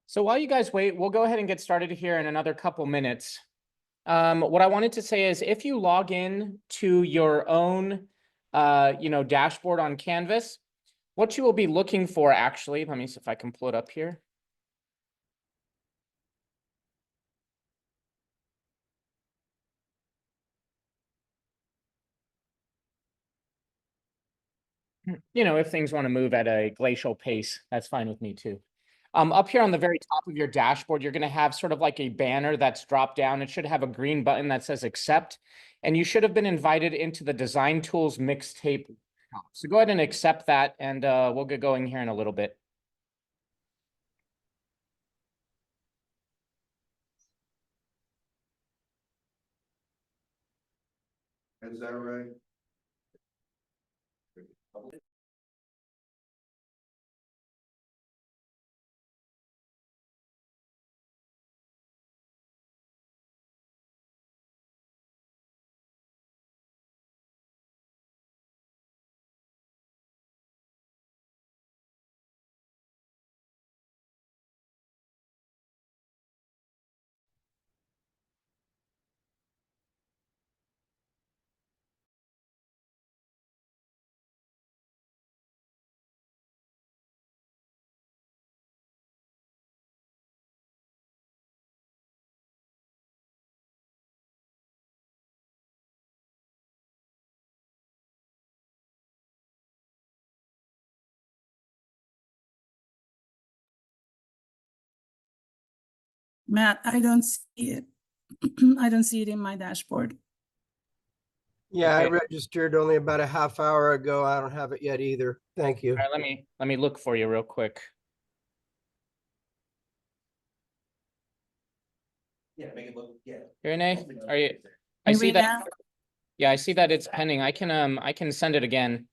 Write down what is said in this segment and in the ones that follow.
So while you guys wait, we'll go ahead and get started here in another couple minutes. What I wanted to say is if you log in to your own, dashboard on Canvas, what you will be looking for actually, let me see if I can pull it up here. If things want to move at a glacial pace, that's fine with me too. Up here on the very top of your dashboard, you're going to have sort of like a banner that's dropped down. It should have a green button that says accept, and you should have been invited into the Design Tools mixtape. So go ahead and accept that, and we'll get going here in a little bit. Is that right? Matt, I don't see it. I don't see it in my dashboard. Yeah, I Okay. registered only about a half hour ago. I don't have it yet either. Thank you. All right, let me look for you real quick. Yeah, make it look, yeah. Renee, are you? I You see read that. now? Yeah, I see that it's pending. I can send it again.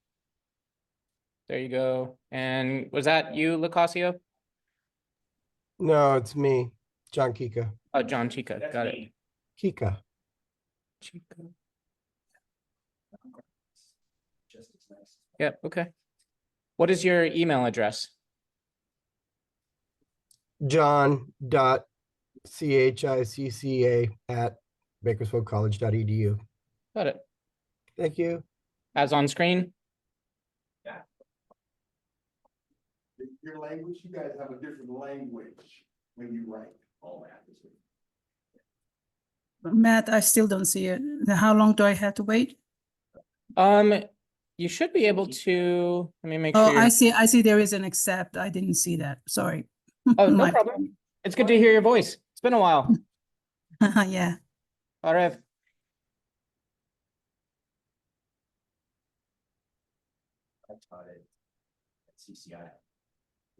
There you go. And was that you, Lacasio? No, it's me, John Kika. Oh, John Chica. Got it. Kika. Chica. Yeah, okay. What is your email address? John.chicca@bakersfieldcollege.edu. Got it. Thank you. As on screen? Your language, you guys have a different language when you write. Oh, Matt, I still don't see it. How long do I have to wait? You should be able to, let me make Oh, sure. I see there is an accept. I didn't see that. Sorry. Oh, no My- problem. It's good to hear your voice. It's been a while. Yeah. All right. I taught it at CCI,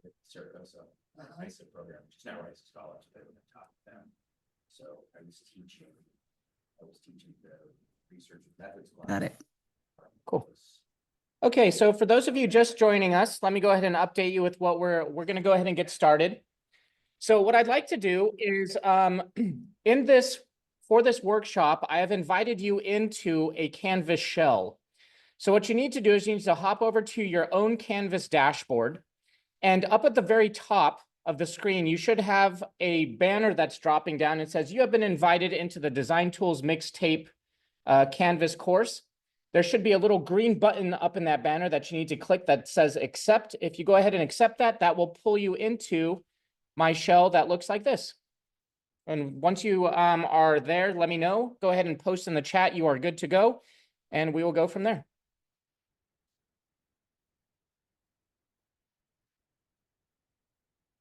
at Syracuse, a ISA program, which is now Rice Scholars, but I taught them. So I was teaching the research methods. Got it. Cool. Okay, so for those of you just joining us, let me go ahead and update you with what we're going to go ahead and get started. So what I'd like to do is for this workshop, I have invited you into a Canvas shell. So what you need to do is you need to hop over to your own Canvas dashboard, and up at the very top of the screen, you should have a banner that's dropping down. It says you have been invited into the Design Tools Mixtape Canvas course. There should be a little green button up in that banner that you need to click that says accept. If you go ahead and accept that, that will pull you into my shell that looks like this. And once you are there, let me know. Go ahead and post in the chat. You are good to go, and we will go from there.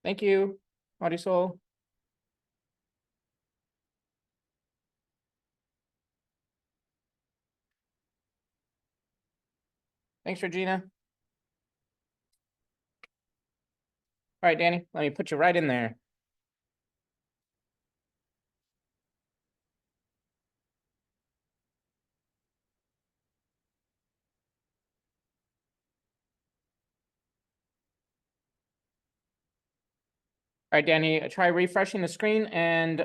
Thank you, Marisol. Thanks, Regina. All right, Danny, let me put you right in there. All right, Danny, try refreshing the screen, and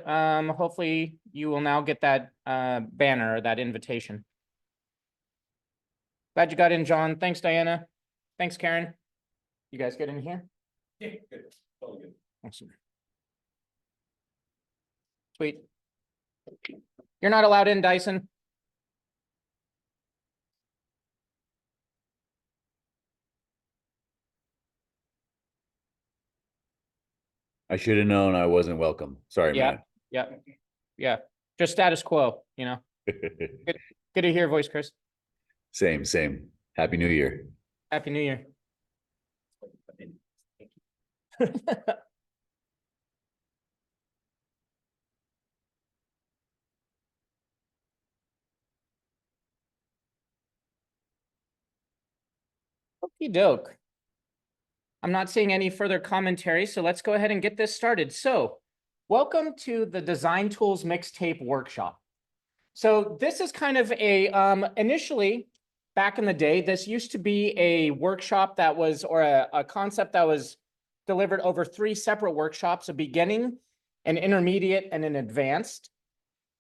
hopefully you will now get that banner, that invitation. Glad you got in, John. Thanks, Diana. Thanks, Karen. You guys get in here? Yeah, good. Totally good. Awesome. Sweet. You're not allowed in, Dyson. I should have known I wasn't welcome. Sorry, Yeah, man. yeah, yeah. Just status quo, you know. Good to hear your voice, Chris. Same, same. Happy New Year. Happy New Year. Okie doke. I'm not seeing any further commentary, so let's go ahead and get this started. So, welcome to the Design Tools Mixtape Workshop. So this is kind of a, initially, back in the day, this used to be a workshop that was, or a concept that was delivered over 3 separate workshops, a beginning, an intermediate, and an advanced.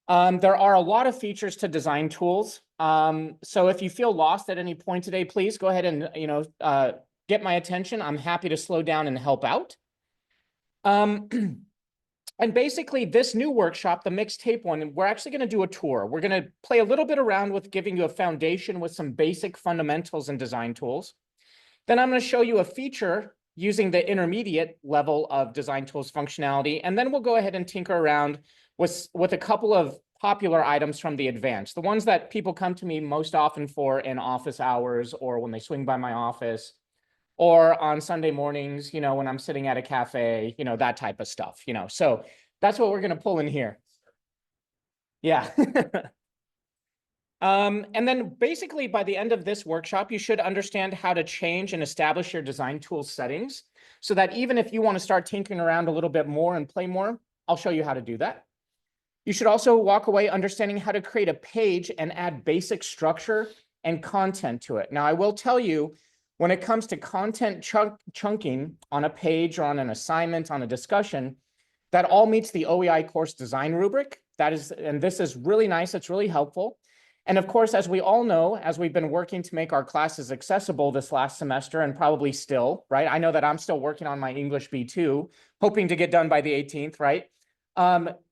There are a lot of features to design tools. So if you feel lost at any point today, please go ahead and, get my attention. I'm happy to slow down and help out. And basically this new workshop, the mixtape one, we're actually going to do a tour. We're going to play a little bit around with giving you a foundation with some basic fundamentals and design tools. Then I'm going to show you a feature using the intermediate level of design tools functionality. And then we'll go ahead and tinker around with a couple of popular items from the advanced, the ones that people come to me most often for in office hours or when they swing by my office or on Sunday mornings, when I'm sitting at a cafe, that type of stuff, So that's what we're going to pull in here. Yeah. And then basically by the end of this workshop, you should understand how to change and establish your design tools settings so that even if you want to start tinkering around a little bit more and play more, I'll show you how to do that. You should also walk away understanding how to create a page and add basic structure and content to it. Now, I will tell you, when it comes to content chunking on a page or on an assignment, on a discussion, that all meets the OEI course design rubric. And this is really nice. It's really helpful. And of course, as we all know, as we've been working to make our classes accessible this last semester and probably still, right? I know that I'm still working on my English B2, hoping to get done by the 18th, right?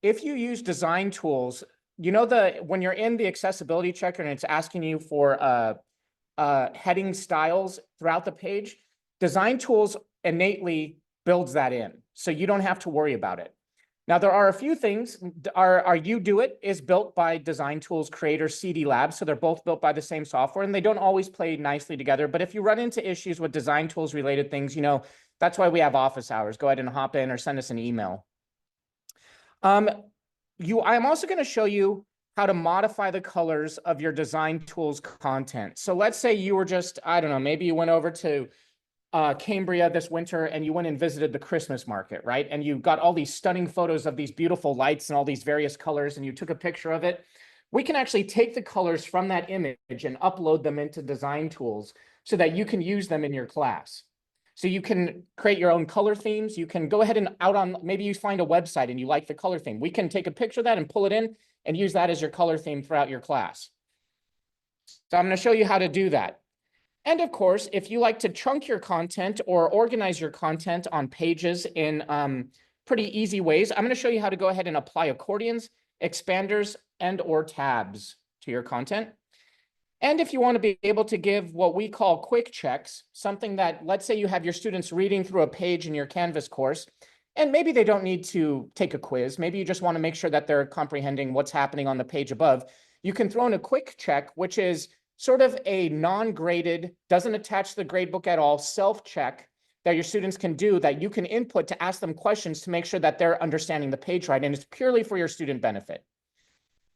If you use design tools, when you're in the accessibility checker and it's asking you for heading styles throughout the page, design tools innately builds that in. So you don't have to worry about it. Now, there are a few things. Our UDoIt is built by Design Tools creator CD Labs. So they're both built by the same software and they don't always play nicely together. But if you run into issues with design tools related things, that's why we have office hours. Go ahead and hop in or send us an email. I'm also going to show you how to modify the colors of your design tools content. So let's say you were just, I don't know, maybe you went over to Cambria this winter and you went and visited the Christmas market, right? And you got all these stunning photos of these beautiful lights and all these various colors and you took a picture of it. We can actually take the colors from that image and upload them into design tools so that you can use them in your class. So you can create your own color themes. You can go ahead and maybe you find a website and you like the color theme. We can take a picture of that and pull it in and use that as your color theme throughout your class. So I'm going to show you how to do that. And of course, if you like to chunk your content or organize your content on pages in pretty easy ways, I'm going to show you how to go ahead and apply accordions, expanders, and or tabs to your content. And if you want to be able to give what we call quick checks, something that, let's say you have your students reading through a page in your Canvas course, and maybe they don't need to take a quiz. Maybe you just want to make sure that they're comprehending what's happening on the page above. You can throw in a quick check, which is sort of a non-graded, doesn't attach to the gradebook at all, self-check that your students can do that you can input to ask them questions to make sure that they're understanding the page right. And it's purely for your student benefit.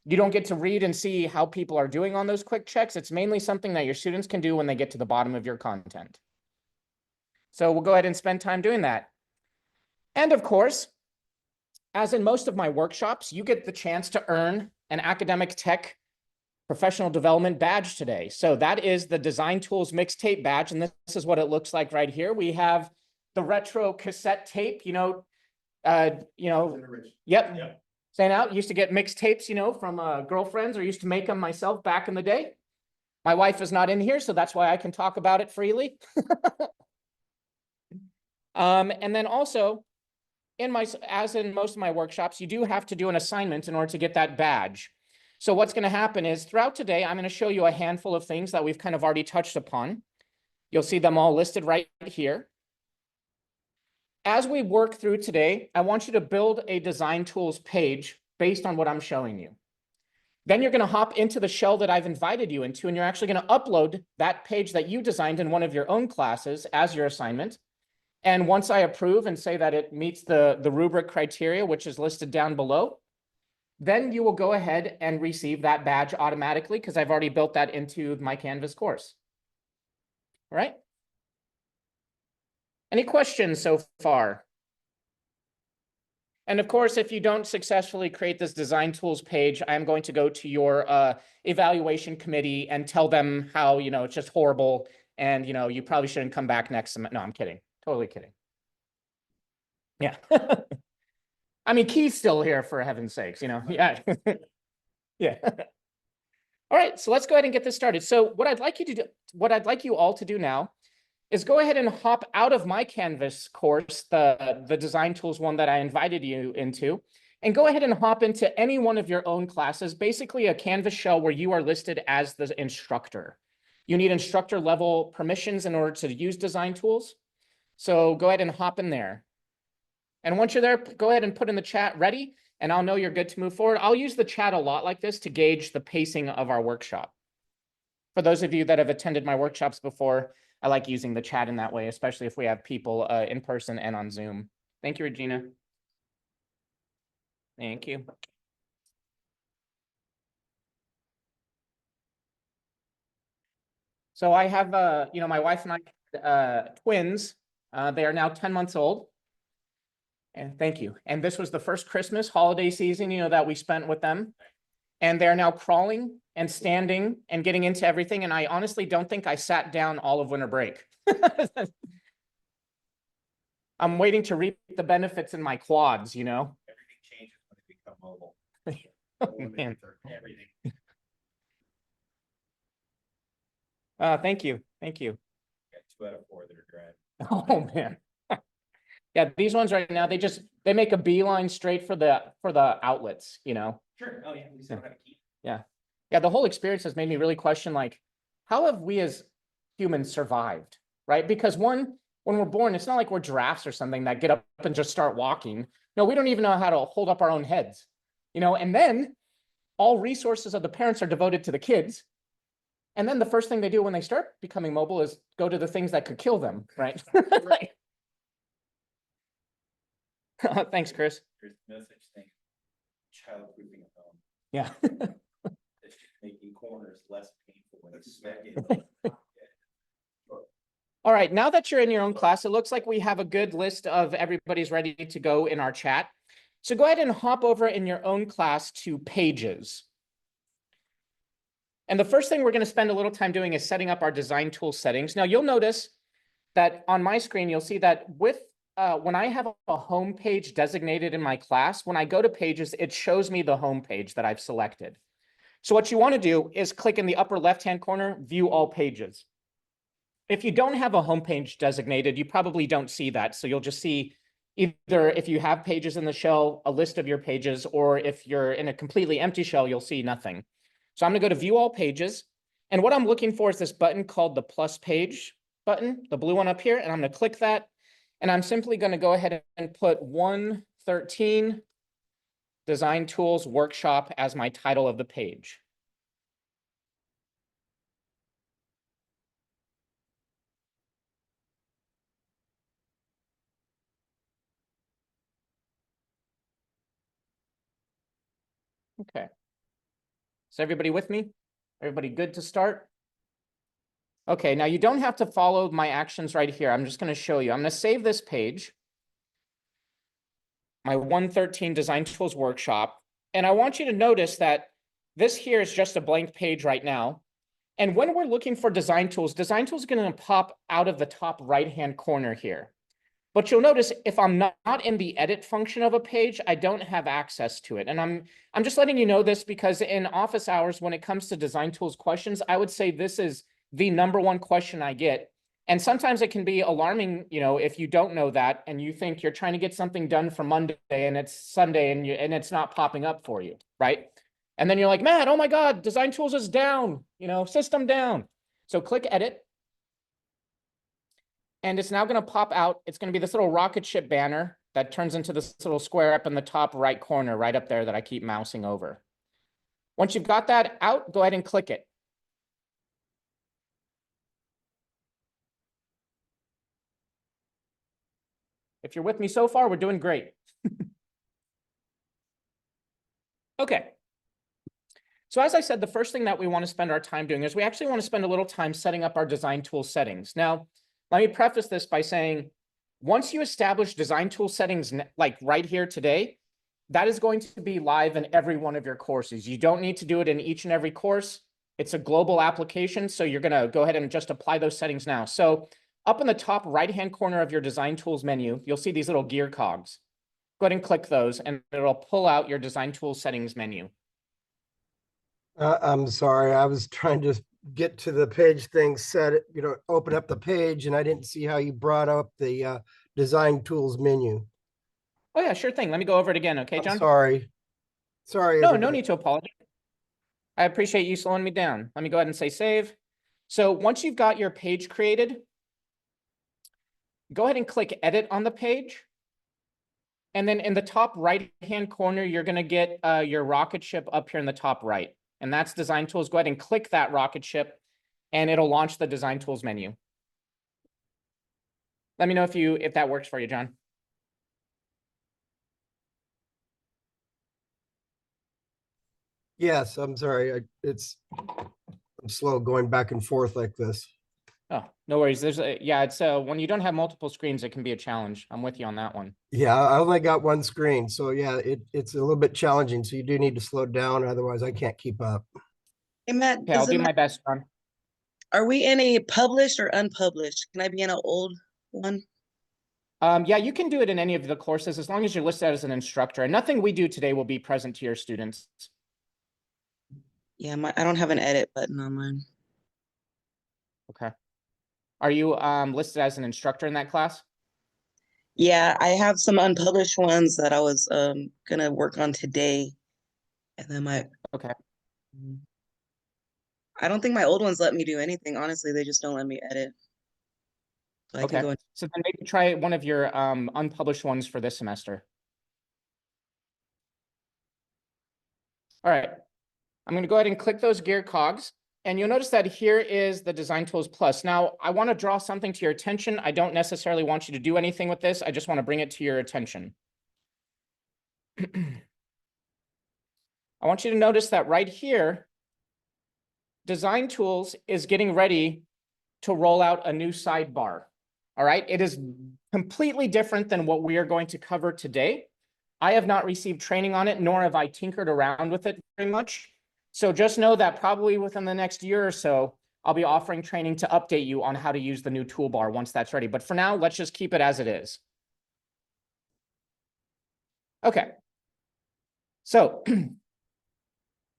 You don't get to read and see how people are doing on those quick checks. It's mainly something that your students can do when they get to the bottom of your content. So we'll go ahead and spend time doing that. And of course, as in most of my workshops, you get the chance to earn an academic tech professional development badge today. So that is the Design Tools Mixtape badge. And this is what it looks like right here. We have the retro cassette tape, yep. Yeah. Saying out, used to get mixtapes, from girlfriends, or used to make them myself back in the day. My wife is not in here, so that's why I can talk about it freely. And then also, as in most of my workshops, you do have to do an assignment in order to get that badge. So what's going to happen is throughout today, I'm going to show you a handful of things that we've kind of already touched upon. You'll see them all listed right here. As we work through today, I want you to build a design tools page based on what I'm showing you. Then you're going to hop into the shell that I've invited you into, and you're actually going to upload that page that you designed in one of your own classes as your assignment. And once I approve and say that it meets the rubric criteria, which is listed down below, then you will go ahead and receive that badge automatically because I've already built that into my Canvas course. All right? Any questions so far? And of course, if you don't successfully create this design tools page, I'm going to go to your evaluation committee and tell them how, it's just horrible and, you probably shouldn't come back next semester. No, I'm kidding. Totally kidding. Yeah. I mean, Keith's still here for heaven's sakes, yeah. Yeah. All right, so let's go ahead and get this started. So what I'd like you all to do now is go ahead and hop out of my Canvas course, the design tools one that I invited you into, and go ahead and hop into any one of your own classes, basically a Canvas shell where you are listed as the instructor. You need instructor level permissions in order to use design tools. So go ahead and hop in there. And once you're there, go ahead and put in the chat ready, and I'll know you're good to move forward. I'll use the chat a lot like this to gauge the pacing of our workshop. For those of you that have attended my workshops before, I like using the chat in that way, especially if we have people in person and on Zoom. Thank you, Regina. Thank you. So I have, my wife and I, twins. They are now 10 months old. And thank you. And this was the first Christmas holiday season, that we spent with them. And they're now crawling and standing and getting into everything. And I honestly don't think I sat down all of winter break. I'm waiting to reap the benefits in my quads, Everything changes when they become mobile. Oh, man. Everything. Thank you. Thank you. Got 2 out of 4 that are driving. Oh, man. Yeah, these ones right now, they make a beeline straight for the outlets, Sure. Oh, yeah. At least they don't have a key. Yeah. Yeah, the whole experience has made me really question, like, how have we as humans survived, right? Because when we're born, it's not like we're giraffes or something that get up and just start walking. No, we don't even know how to hold up our own heads, and then all resources of the parents are devoted to the kids. And then the first thing they do when they start becoming mobile is go to the things that could kill them, right? Thanks, Chris. There's no such thing. Child-proofing at home. Yeah. It's just making corners less painful when it's smacking. All right, now that you're in your own class, it looks like we have a good list of everybody's ready to go in our chat. So go ahead and hop over in your own class to Pages. And the first thing we're going to spend a little time doing is setting up our design tool settings. Now you'll notice that on my screen, you'll see that with when I have a home page designated in my class, when I go to Pages, it shows me the home page that I've selected. So what you want to do is click in the upper left-hand corner, View All Pages. If you don't have a home page designated, you probably don't see that. So you'll just see either if you have pages in the shell, a list of your pages, or if you're in a completely empty shell, you'll see nothing. So I'm going to go to View All Pages. And what I'm looking for is this button called the plus page button, the blue one up here. And I'm going to click that. And I'm simply going to go ahead and put 113 Design Tools Workshop as my title of the page. Okay. Is everybody with me? Everybody good to start? Okay, now you don't have to follow my actions right here. I'm just going to show you. I'm going to save this page, my 113 Design Tools Workshop. And I want you to notice that this here is just a blank page right now. And when we're looking for design tools is going to pop out of the top right-hand corner here. But you'll notice if I'm not in the edit function of a page, I don't have access to it. And I'm just letting you know this because in office hours, when it comes to design tools questions, I would say this is the #1 question I get. And sometimes it can be alarming, you know, if you don't know that and you think you're trying to get something done for Monday and it's Sunday and it's not popping up for you, right? And then you're like, man, oh my God, Design Tools is down, you know, system down. So click edit. And it's now going to pop out. It's going to be this little rocket ship banner that turns into this little square up in the top right corner, right up there that I keep mousing over. Once you've got that out, go ahead and click it. If you're with me so far, we're doing great. Okay. So as I said, the first thing that we want to spend our time doing is we actually want to spend a little time setting up our design tool settings. Now, let me preface this by saying, once you establish design tool settings like right here today, that is going to be live in every one of your courses. You don't need to do it in each and every course. It's a global application, so you're going to go ahead and just apply those settings now. So up in the top right-hand corner of your design tools menu, you'll see these little gear cogs. Go ahead and click those, and it'll pull out your design tool settings menu. I'm sorry, I was trying to get to the page thing, set it, open up the page, and I didn't see how you brought up the design tools menu. Oh yeah, sure thing. Let me go over it again, okay, I'm John? sorry. Sorry. No, no everybody. need to apologize. I appreciate you slowing me down. Let me go ahead and say save. So once you've got your page created, go ahead and click edit on the page. And then in the top right-hand corner, you're going to get your rocket ship up here in the top right. And that's design tools. Go ahead and click that rocket ship and it'll launch the design tools menu. Let me know if that works for you, John. Yes, I'm sorry. I'm slow going back and forth like this. Oh, no worries. It's when you don't have multiple screens, it can be a challenge. I'm with you on that one. Yeah, I only got one screen, so yeah, it's a little bit challenging. So you do need to slow down, otherwise I can't keep up. Hey, Matt, Okay, I'll do my best, John. are we in a published or unpublished? Can I be in an old one? Yeah, you can do it in any of the courses as long as you're listed as an instructor. And nothing we do today will be present to your students. Yeah, I don't have an edit button on mine. Okay. Are you listed as an instructor in that class? Yeah, I have some unpublished ones that I was gonna work on today. And then Okay. I don't think my old ones let me do anything. Honestly, they just don't let me edit. So I can go Okay. in. So then maybe try one of your unpublished ones for this semester. All right. I'm going to go ahead and click those gear cogs. And you'll notice that here is the Design Tools Plus. Now, I want to draw something to your attention. I don't necessarily want you to do anything with this. I just want to bring it to your attention. I want you to notice that right here, Design Tools is getting ready to roll out a new sidebar. All right. It is completely different than what we are going to cover today. I have not received training on it, nor have I tinkered around with it very much. So just know that probably within the next year or so, I'll be offering training to update you on how to use the new toolbar once that's ready. But for now, let's just keep it as it is. Okay. So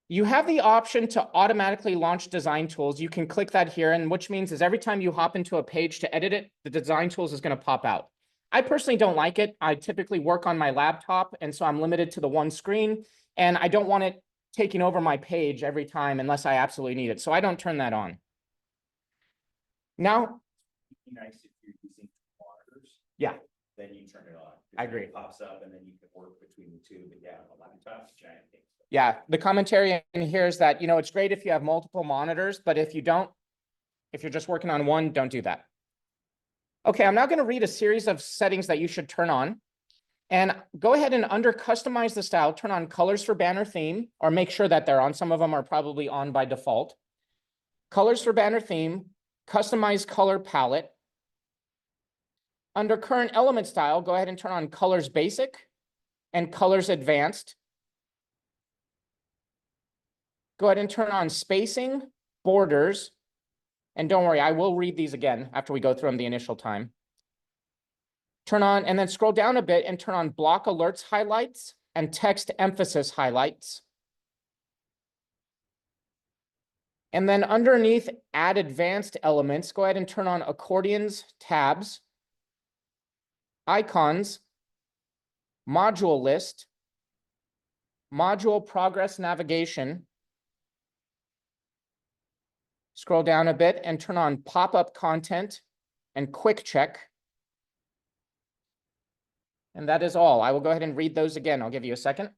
you have the option to automatically launch design tools. You can click that here, and which means is every time you hop into a page to edit it, the design tools is going to pop out. I personally don't like it. I typically work on my laptop, and so I'm limited to the one screen, and I don't want it taking over my page every time unless I absolutely need it. So I don't turn that on. Now, It'd be nice if you're using monitors, yeah, then you turn it on. 'Cause I then agree. It pops up and then you can work between the two, but yeah, a laptop's a giant thing. yeah. The commentary in here is that, it's great if you have multiple monitors, but if you're just working on one, don't do that. Okay, I'm now going to read a series of settings that you should turn on. And go ahead and under customize the style, turn on colors for banner theme, or make sure that they're on. Some of them are probably on by default. Colors for banner theme, customize color palette. Under current element style, go ahead and turn on colors basic and colors advanced. Go ahead and turn on spacing, borders, and don't worry, I will read these again after we go through them the initial time. Turn on, and then scroll down a bit and turn on block alerts highlights and text emphasis highlights. And then underneath add advanced elements, go ahead and turn on accordions, tabs, icons, module list, module progress navigation. Scroll down a bit and turn on pop-up content and quick check. And that is all. I will go ahead and read those again. I'll give you a second.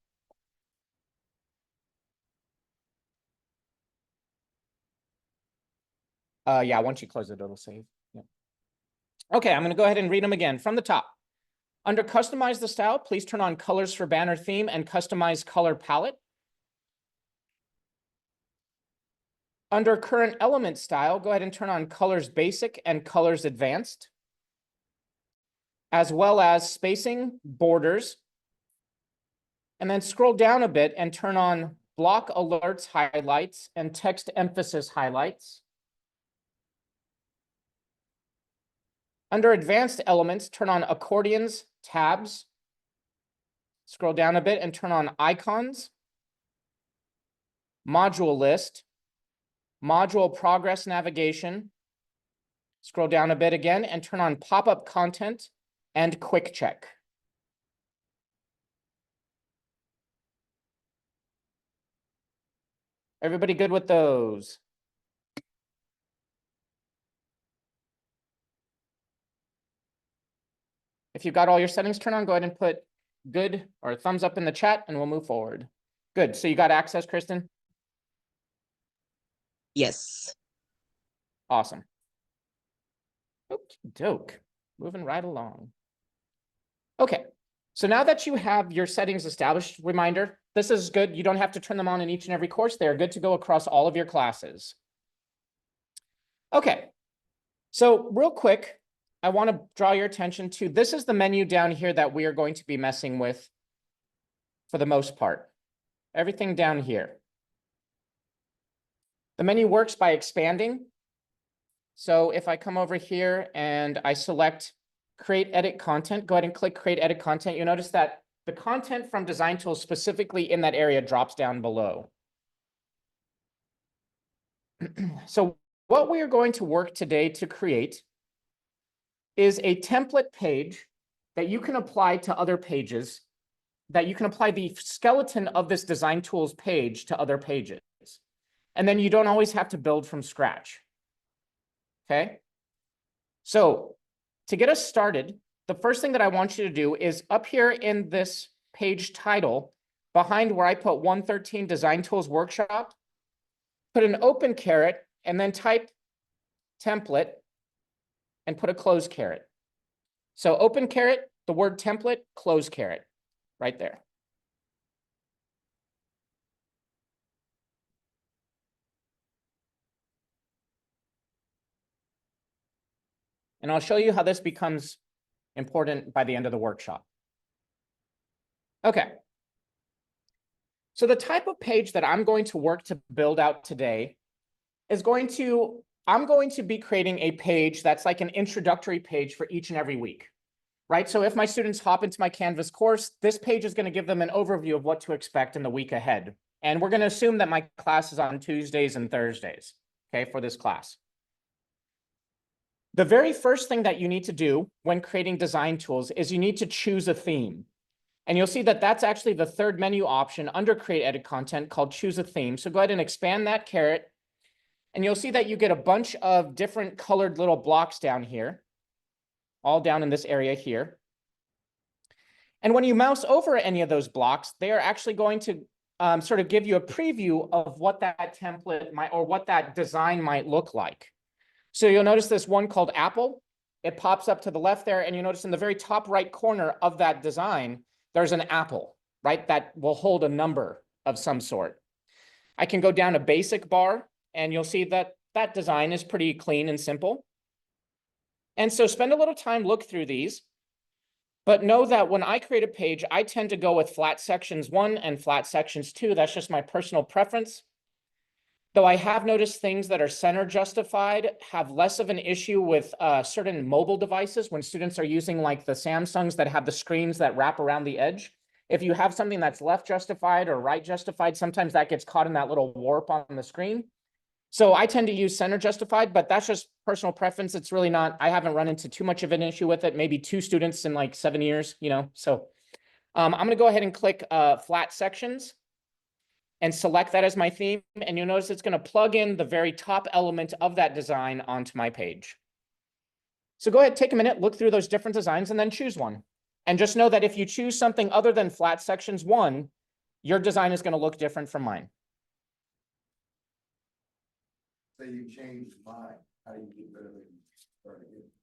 Yeah, once you close it, it'll save. Yeah. Okay, I'm going to go ahead and read them again from the top. Under customize the style, please turn on colors for banner theme and customize color palette. Under current element style, go ahead and turn on colors basic and colors advanced, as well as spacing, borders. And then scroll down a bit and turn on block alerts highlights and text emphasis highlights. Under advanced elements, turn on accordions, tabs. Scroll down a bit and turn on icons, module list, module progress navigation. Scroll down a bit again and turn on pop-up content and quick check. Everybody good with those? If you've got all your settings turned on, go ahead and put good or thumbs up in the chat and we'll move forward. Good. So you got access, Kristen? Yes. Awesome. Okey doke. Moving right along. Okay. So now that you have your settings established, reminder, this is good. You don't have to turn them on in each and every course. They're good to go across all of your classes. Okay. So real quick, I want to draw your attention to, this is the menu down here that we are going to be messing with for the most part. Everything down here. The menu works by expanding. So if I come over here and I select create edit content, go ahead and click create edit content. You'll notice that the content from Design Tools specifically in that area drops down below. So what we are going to work today to create is a template page that you can apply to other pages, that you can apply the skeleton of this Design Tools page to other pages. And then you don't always have to build from scratch. Okay? So to get us started, the first thing that I want you to do is up here in this page title, behind where I put 113 Design Tools Workshop, put an open caret and then type template and put a close caret. So open caret, the word template, close caret, right there. And I'll show you how this becomes important by the end of the workshop. Okay. So the type of page that I'm going to work to build out today is I'm going to be creating a page that's like an introductory page for each and every week, right? So if my students hop into my Canvas course, this page is going to give them an overview of what to expect in the week ahead. And we're going to assume that my class is on Tuesdays and Thursdays, okay, for this class. The very first thing that you need to do when creating Design Tools is you need to choose a theme. And you'll see that that's actually the third menu option under Create Edit Content called Choose a Theme. So go ahead and expand that caret. And you'll see that you get a bunch of different colored little blocks down here, all down in this area here. And when you mouse over any of those blocks, they are actually going to sort of give you a preview of what that template might, or what that design might look like. So you'll notice this one called Apple. It pops up to the left there, and you notice in the very top right corner of that design, there's an apple, right? That will hold a number of some sort. I can go down a basic bar, and you'll see that that design is pretty clean and simple. And so spend a little time, look through these, but know that when I create a page, I tend to go with flat sections 1 and flat sections 2. That's just my personal preference. Though I have noticed things that are center justified have less of an issue with certain mobile devices when students are using like the Samsungs that have the screens that wrap around the edge. If you have something that's left justified or right justified, sometimes that gets caught in that little warp on the screen. So I tend to use center justified, but that's just personal preference. It's really not, I haven't run into too much of an issue with it. Maybe 2 students in like 7 years, you know, so. I'm gonna go ahead and click flat sections and select that as my theme. And you'll notice it's gonna plug in the very top element of that design onto my page. So go ahead, take a minute, look through those different designs and then choose one. And just know that if you choose something other than flat sections 1, your design is gonna look different from mine. Say you change mine, how do you get rid of it?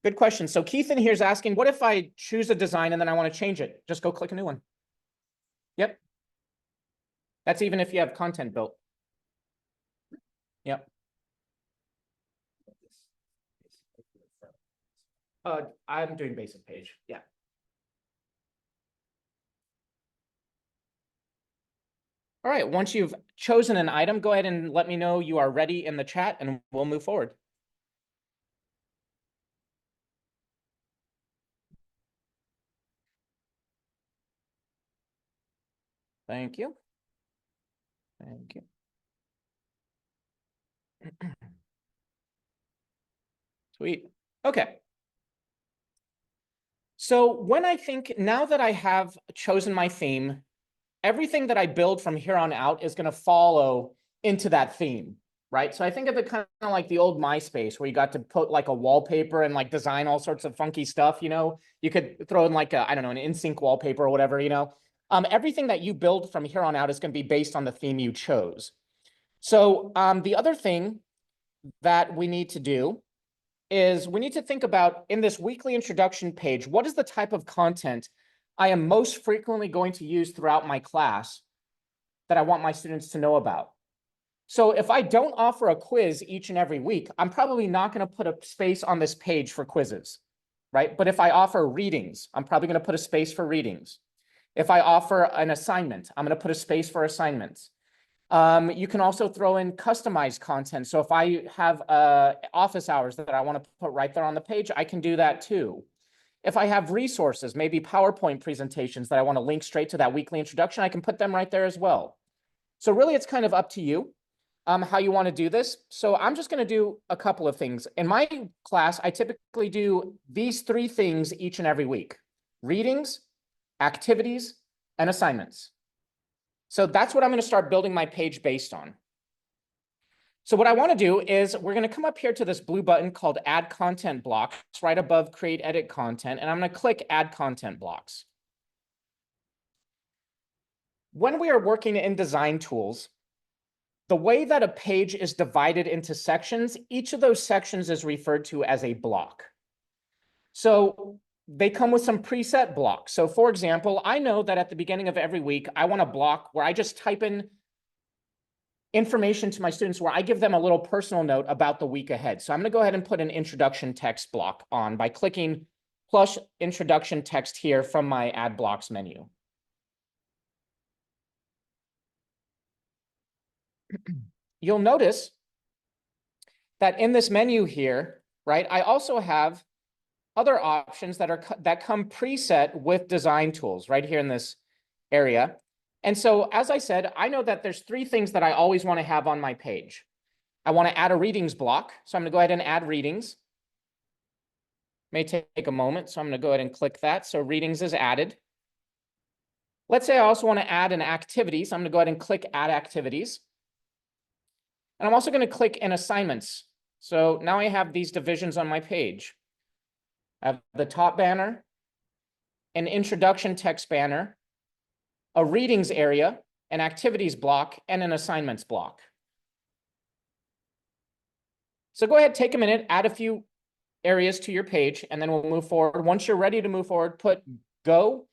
Good question. So Keith in here is asking, what if I choose a design and then I want to change it? Just go click a new one. Yep. That's even if you have content built. Yep. I'm doing basic page. Yeah. All right. Once you've chosen an item, go ahead and let me know you are ready in the chat and we'll move forward. Thank you. Thank you. Sweet. Okay. So when I think now that I have chosen my theme, everything that I build from here on out is going to follow into that theme, right? So I think of it kind of like the old MySpace where you got to put like a wallpaper and like design all sorts of funky stuff, you know? You could throw in like a, I don't know, an InSync wallpaper or whatever, you know? Everything that you build from here on out is going to be based on the theme you chose. So the other thing that we need to do is we need to think about in this weekly introduction page, what is the type of content I am most frequently going to use throughout my class that I want my students to know about. So if I don't offer a quiz each and every week, I'm probably not going to put a space on this page for quizzes, right? But if I offer readings, I'm probably going to put a space for readings. If I offer an assignment, I'm going to put a space for assignments. You can also throw in customized content. So if I have office hours that I want to put right there on the page, I can do that too. If I have resources, maybe PowerPoint presentations that I want to link straight to that weekly introduction, I can put them right there as well. So really, it's kind of up to you how you want to do this. So I'm just going to do a couple of things. In my class, I typically do these 3 things each and every week: readings, activities, and assignments. So that's what I'm going to start building my page based on. So what I want to do is we're going to come up here to this blue button called Add Content Blocks right above Create Edit Content, and I'm going to click Add Content Blocks. When we are working in design tools, the way that a page is divided into sections, each of those sections is referred to as a block. So they come with some preset blocks. So for example, I know that at the beginning of every week, I want a block where I just type in information to my students where I give them a little personal note about the week ahead. So I'm going to go ahead and put an introduction text block on by clicking plus introduction text here from my add blocks menu. You'll notice that in this menu here, right, I also have other options that come preset with design tools right here in this area. And so, as I said, I know that there's 3 things that I always want to have on my page. I want to add a readings block. So I'm going to go ahead and add readings. May take a moment. So I'm going to go ahead and click that. So readings is added. Let's say I also want to add an activity. So I'm going to go ahead and click add activities. And I'm also going to click in assignments. So now I have these divisions on my page. I have the top banner, an introduction text banner, a readings area, an activities block, and an assignments block. So go ahead, take a minute, add a few areas to your page, and then we'll move forward. Once you're ready to move forward, put go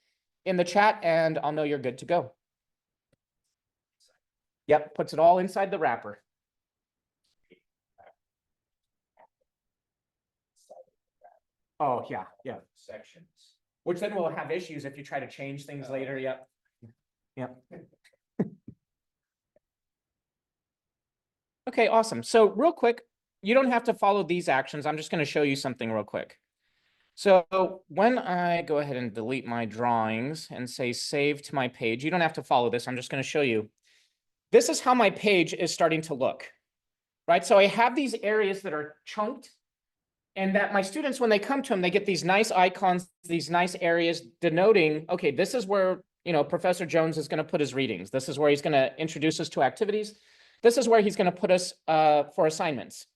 in the chat, and I'll know you're good to go. Yep, puts it all inside the wrapper. Oh, yeah, yeah. Sections. Which then we'll have issues if you try to change things later. Yep. Yep. Okay, awesome. So real quick, you don't have to follow these actions. I'm just going to show you something real quick. So when I go ahead and delete my drawings and say save to my page, you don't have to follow this. I'm just going to show you. This is how my page is starting to look. right? So I have these areas that are chunked, and that my students, when they come to them, they get these nice icons, these nice areas denoting, okay, this is where, you know, Professor Jones is going to put his readings. This is where he's going to introduce us to activities. This is where he's going to put us for assignments.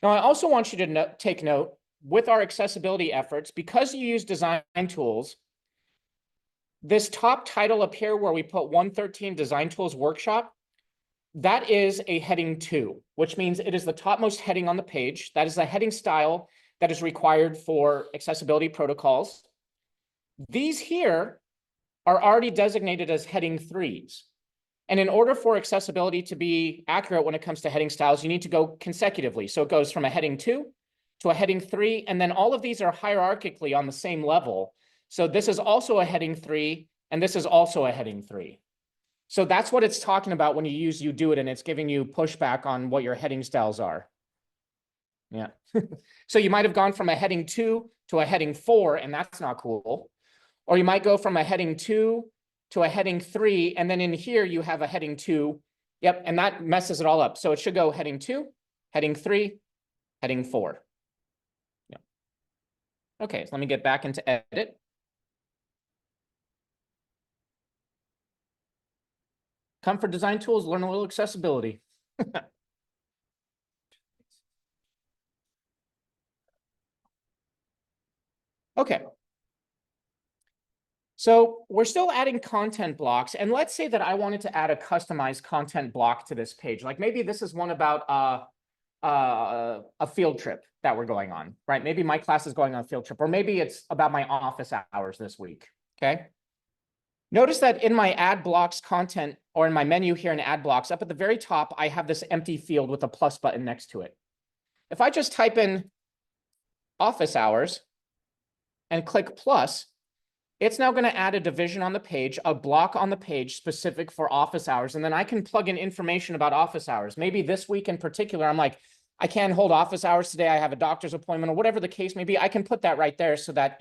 Now, I also want you to take note with our accessibility efforts, because you use design tools, this top title up here where we put 113 Design Tools Workshop, that is a heading 2, which means it is the topmost heading on the page. That is a heading style that is required for accessibility protocols. These here are already designated as heading 3s. And in order for accessibility to be accurate when it comes to heading styles, you need to go consecutively. So it goes from a heading 2 to a heading 3, and then all of these are hierarchically on the same level. So this is also a heading 3, and this is also a heading 3. So that's what it's talking about when you use UDoIT, and it's giving you pushback on what your heading styles are. Yeah. So you might have gone from a heading 2 to a heading 4, and that's not cool. Or you might go from a heading 2 to a heading 3, and then in here you have a heading 2. Yep, and that messes it all up. So it should go heading 2, heading 3, heading 4. Yeah. Okay, so let me get back into edit. Come for design tools, learn a little accessibility. Okay. So we're still adding content blocks, and let's say that I wanted to add a customized content block to this page. Like maybe this is one about a field trip that we're going on, right? Maybe my class is going on a field trip, or maybe it's about my office hours this week, okay? Notice that in my add blocks content, or in my menu here in add blocks, up at the very top, I have this empty field with a plus button next to it. If I just type in office hours and click plus, it's now going to add a division on the page, a block on the page specific for office hours. And then I can plug in information about office hours. Maybe this week in particular, I'm like, I can't hold office hours today. I have a doctor's appointment, or whatever the case may be. I can put that right there so that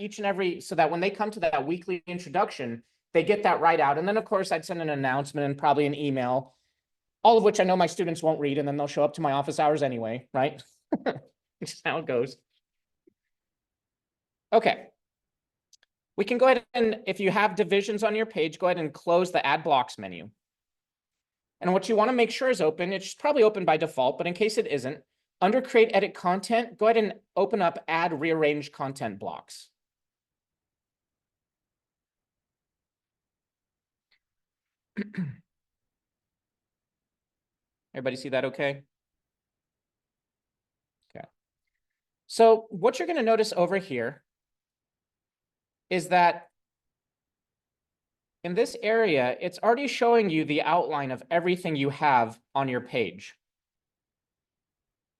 so that when they come to that weekly introduction, they get that right out. And then of course I'd send an announcement and probably an email, all of which I know my students won't read, and then they'll show up to my office hours anyway, right? Which is how it goes. Okay. We can go ahead and, if you have divisions on your page, go ahead and close the add blocks menu. And what you want to make sure is open, it's probably open by default, but in case it isn't, under create edit content, go ahead and open up add rearrange content blocks. Everybody see that okay? Okay. So what you're going to notice over here is that in this area, it's already showing you the outline of everything you have on your page.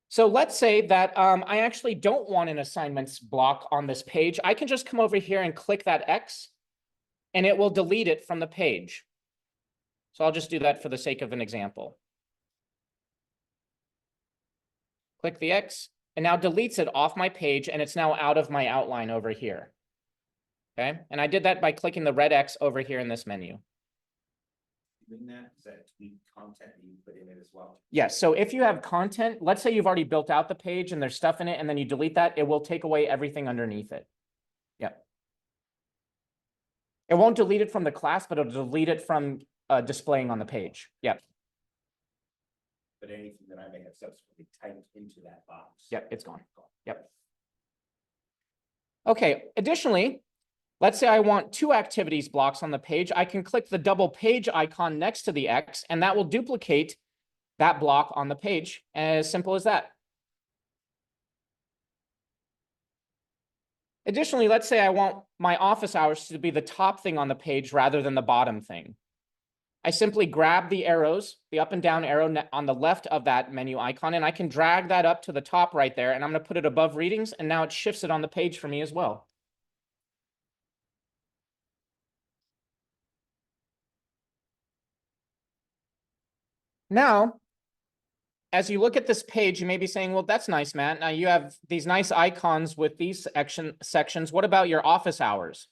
So let's say that I actually don't want an assignments block on this page. I can just come over here and click that X, and it will delete it from the page. So I'll just do that for the sake of an example. Click the X, and now deletes it off my page, and it's now out of my outline over here. Okay, and I did that by clicking the red X over here in this menu. Doing that, is that tweak content that you put in it as well? Yes, so if you have content, let's say you've already built out the page and there's stuff in it, and then you delete that, it will take away everything underneath it. Yep. It won't delete it from the class, but it'll delete it from displaying on the page. Yep. But anything that I may have subsequently typed into that box. Yep, it's gone. Yep. Okay, additionally, let's say I want 2 activities blocks on the page. I can click the double page icon next to the X, and that will duplicate that block on the page. As simple as that. Additionally, let's say I want my office hours to be the top thing on the page rather than the bottom thing. I simply grab the arrows, the up and down arrow on the left of that menu icon, and I can drag that up to the top right there, and I'm going to put it above readings, and now it shifts it on the page for me as well. Now, as you look at this page, you may be saying, well, that's nice, Matt. Now you have these nice icons with these sections. What about your office hours?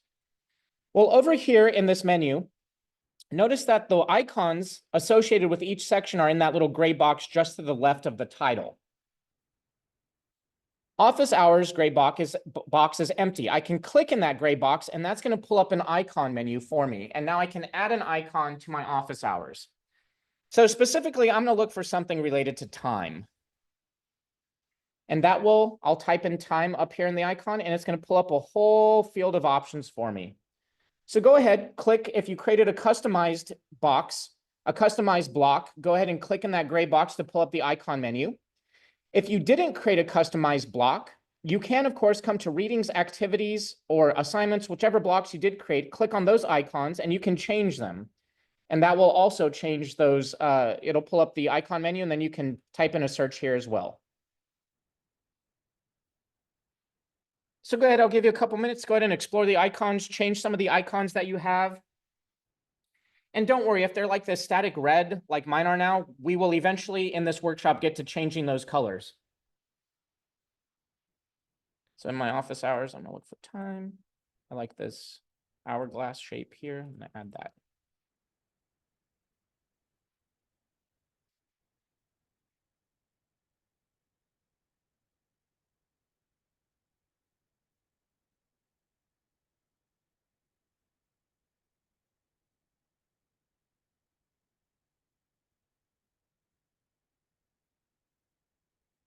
Well, over here in this menu, notice that the icons associated with each section are in that little gray box just to the left of the title. Office hours gray box is empty. I can click in that gray box and that's going to pull up an icon menu for me. And now I can add an icon to my office hours. So specifically, I'm going to look for something related to time. And that will, I'll type in time up here in the icon and it's going to pull up a whole field of options for me. So go ahead, click, if you created a customized box, a customized block, go ahead and click in that gray box to pull up the icon menu. If you didn't create a customized block, you can, of course, come to readings, activities, or assignments, whichever blocks you did create, click on those icons and you can change them. And that will also change those, it'll pull up the icon menu and then you can type in a search here as well. So go ahead, I'll give you a couple minutes, go ahead and explore the icons, change some of the icons that you have. And don't worry, if they're like this static red, like mine are now, we will eventually in this workshop get to changing those colors. So in my office hours, I'm gonna look for time. I like this hourglass shape here. I'm gonna add that.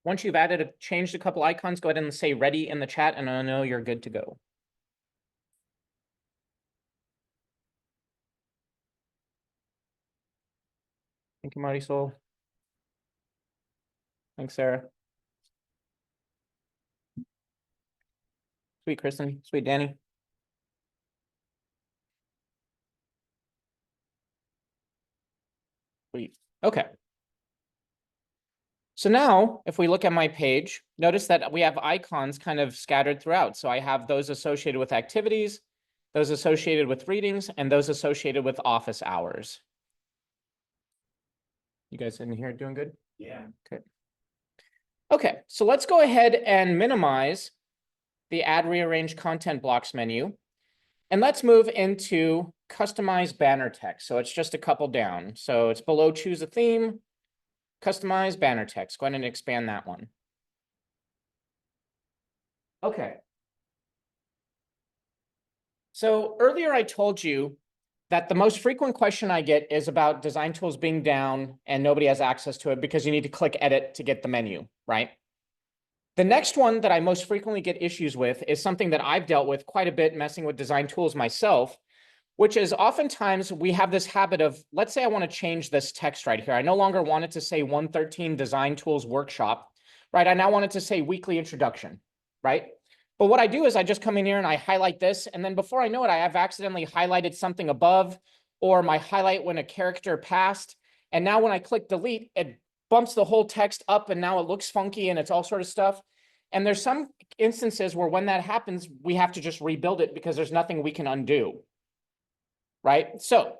Once you've changed a couple icons, go ahead and say ready in the chat and I know you're good to go. Thank you, Marisol. Thanks, Sarah. Sweet Kristen, sweet Danny. Sweet. Okay. So now, if we look at my page, notice that we have icons kind of scattered throughout. So I have those associated with activities, those associated with readings, and those associated with office hours. You guys in here doing good? Yeah. Okay. Okay, so let's go ahead and minimize the Add Rearrange Content Blocks menu. And let's move into Customize Banner Text. So it's just a couple down. So it's below Choose a Theme, Customize Banner Text. Go ahead and expand that one. Okay. So earlier I told you that the most frequent question I get is about design tools being down and nobody has access to it because you need to click edit to get the menu, right? The next one that I most frequently get issues with is something that I've dealt with quite a bit messing with design tools myself, which is oftentimes we have this habit of, let's say I want to change this text right here. I no longer want it to say 113 Design Tools Workshop, right? I now want it to say Weekly Introduction, right? But what I do is I just come in here and I highlight this. And then before I know it, I have accidentally highlighted something above or my highlight when a character passed. And now when I click delete, it bumps the whole text up and now it looks funky and it's all sort of stuff. And there's some instances where when that happens, we have to just rebuild it because there's nothing we can undo, right? So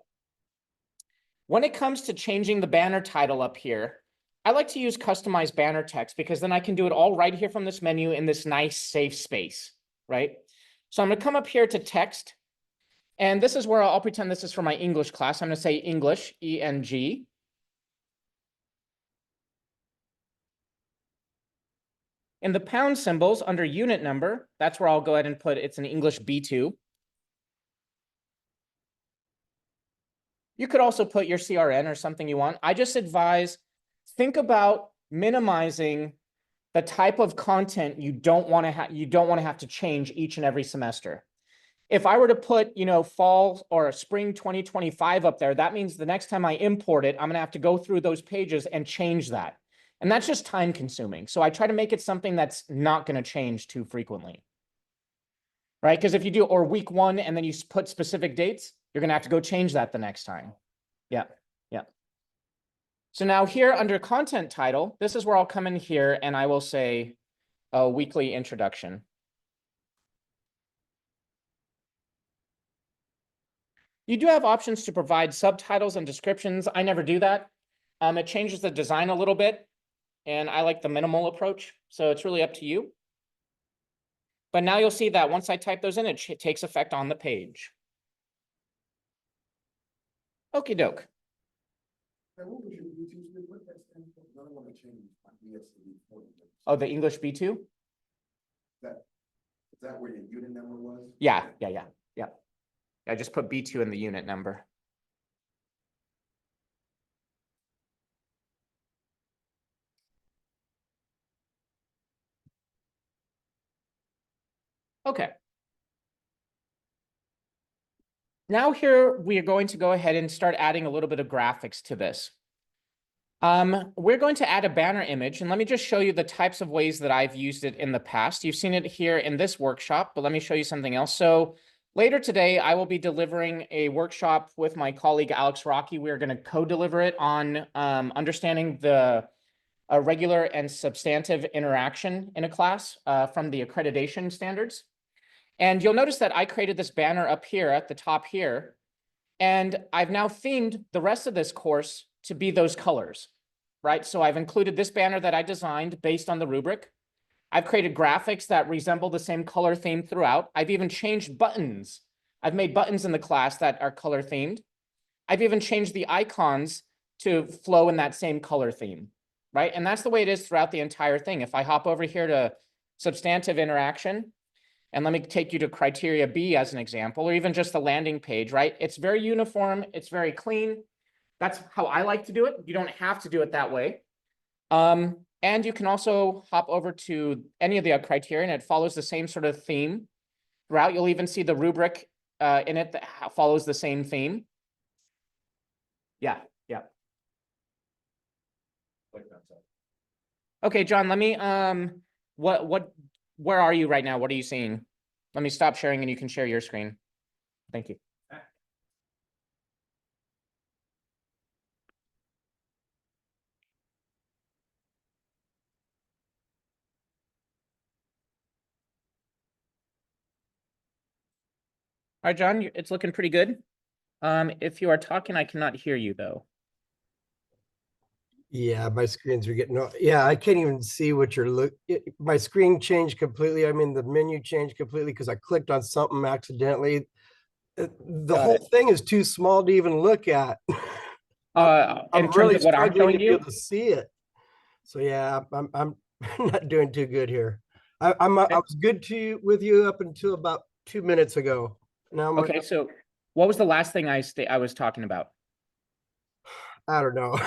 when it comes to changing the banner title up here, I like to use Customize Banner Text because then I can do it all right here from this menu in this nice safe space, right? So I'm going to come up here to text. And this is where I'll pretend this is for my English class. I'm going to say English, E-N-G. In the pound symbols under unit number, that's where I'll go ahead and put it's an English B2. You could also put your CRN or something you want. I just advise, think about minimizing the type of content you don't want to have to change each and every semester. If I were to put, you know, fall or spring 2025 up there, that means the next time I import it, I'm going to have to go through those pages and change that. And that's just time consuming. So I try to make it something that's not going to change too frequently. Right? Because if you do, or week 1, and then you put specific dates, you're going to have to go change that the next time. Yeah. Yeah. So now here under content title, this is where I'll come in here and I will say a weekly introduction. You do have options to provide subtitles and descriptions. I never do that. It changes the design a little bit, and I like the minimal approach. So it's really up to you. But now you'll see that once I type those in, it takes effect on the page. Okey doke. Now, what was your B2 split? What that stand for? I don't want to change my BS to B4. Oh, the English B2? Is that where your unit number was? Yeah. I just put B2 in the unit number. Okay. Now here we are going to go ahead and start adding a little bit of graphics to this. We're going to add a banner image, and let me just show you the types of ways that I've used it in the past. You've seen it here in this workshop, but let me show you something else. So later today, I will be delivering a workshop with my colleague Alex Rocky. We're going to co-deliver it on understanding the regular and substantive interaction in a class from the accreditation standards. And you'll notice that I created this banner up here at the top here, and I've now themed the rest of this course to be those colors, right? So I've included this banner that I designed based on the rubric. I've created graphics that resemble the same color theme throughout. I've even changed buttons. I've made buttons in the class that are color themed. I've even changed the icons to flow in that same color theme, right? And that's the way it is throughout the entire thing. If I hop over here to substantive interaction, and let me take you to criteria B as an example, or even just the landing page, right? It's very uniform. It's very clean. That's how I like to do it. You don't have to do it that way. And you can also hop over to any of the criteria, and it follows the same sort of theme throughout. You'll even see the rubric in it that follows the same theme. Yeah. Okay, John, let me, where are you right now? What are you seeing? Let me stop sharing and you can share your screen. Thank you. All right, John, it's looking pretty good. If you are talking, I cannot hear you though. Yeah, my screens are getting, yeah, I can't even see what you're my screen changed completely. I mean, the menu changed completely because I clicked on something accidentally. The Got whole it. thing is too small to even look at. In I'm terms really of what I'm struggling showing to be you, able to see it. So yeah, I'm not doing too good here. I was good with you up until about 2 minutes ago. Now okay, so what was the last thing I was talking about? I don't know.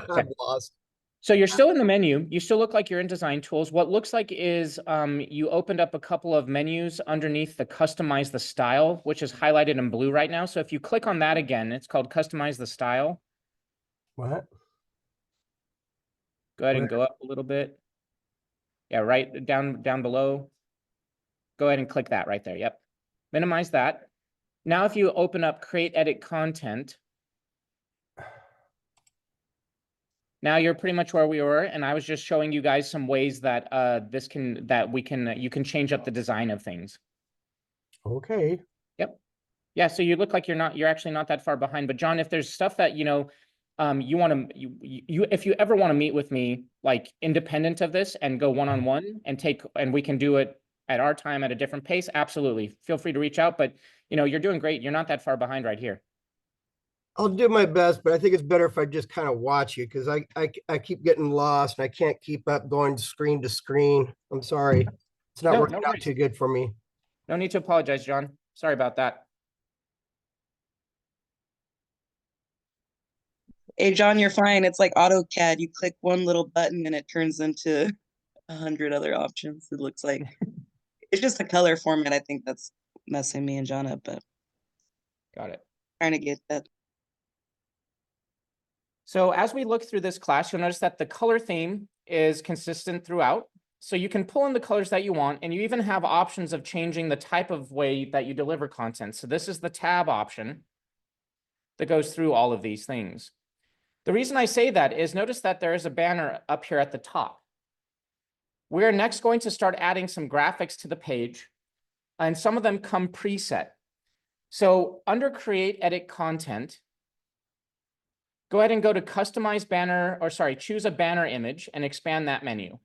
I'm lost. So you're still in the menu. You still look like you're in design tools. What looks like is you opened up a couple of menus underneath the customize the style, which is highlighted in blue right now. So if you click on that again, it's called customize the style. What? Go ahead and go up a little bit. Yeah, right down below. Go ahead and click that right there. Yep. Minimize that. Now, if you open up create edit content, now you're pretty much where we were, and I was just showing you guys some ways that you can change up the design of things. Okay. Yep. Yeah, so you look like you're actually not that far behind. But John, if there's stuff that you want to if you ever want to meet with me like independent of this and go one-on-one and we can do it at our time at a different pace, absolutely. Feel free to reach out, but you're doing great. You're not that far behind right here. I'll do my best, but I think it's better if I just kind of watch you because I keep getting lost and I can't keep up going screen to screen. I'm sorry. It's not No working out worries. too good for me. No need to apologize, John. Sorry about that. Hey, John, you're fine. It's like AutoCAD. You click one little button and it turns into 100 other options. It looks like it's just the color format. I think that's messing me and John up, but Got it. trying to get that. So as we look through this class, you'll notice that the color theme is consistent throughout. So you can pull in the colors that you want, and you even have options of changing the type of way that you deliver content. So this is the tab option that goes through all of these things. The reason I say that is notice that there is a banner up here at the top. We're next going to start adding some graphics to the page, and some of them come preset. So under create edit content, go ahead and go to customize banner, or sorry, choose a banner image and expand that menu.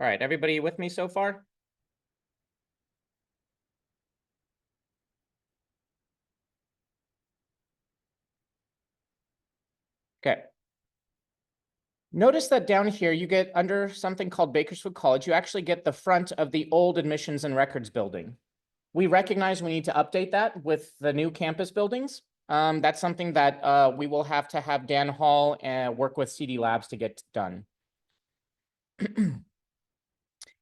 All right, everybody with me so far? Okay. Notice that down here, you get under something called Bakersfield College, you actually get the front of the old admissions and records building. We recognize we need to update that with the new campus buildings. That's something that we will have to have Dan Hall and work with CD Labs to get done.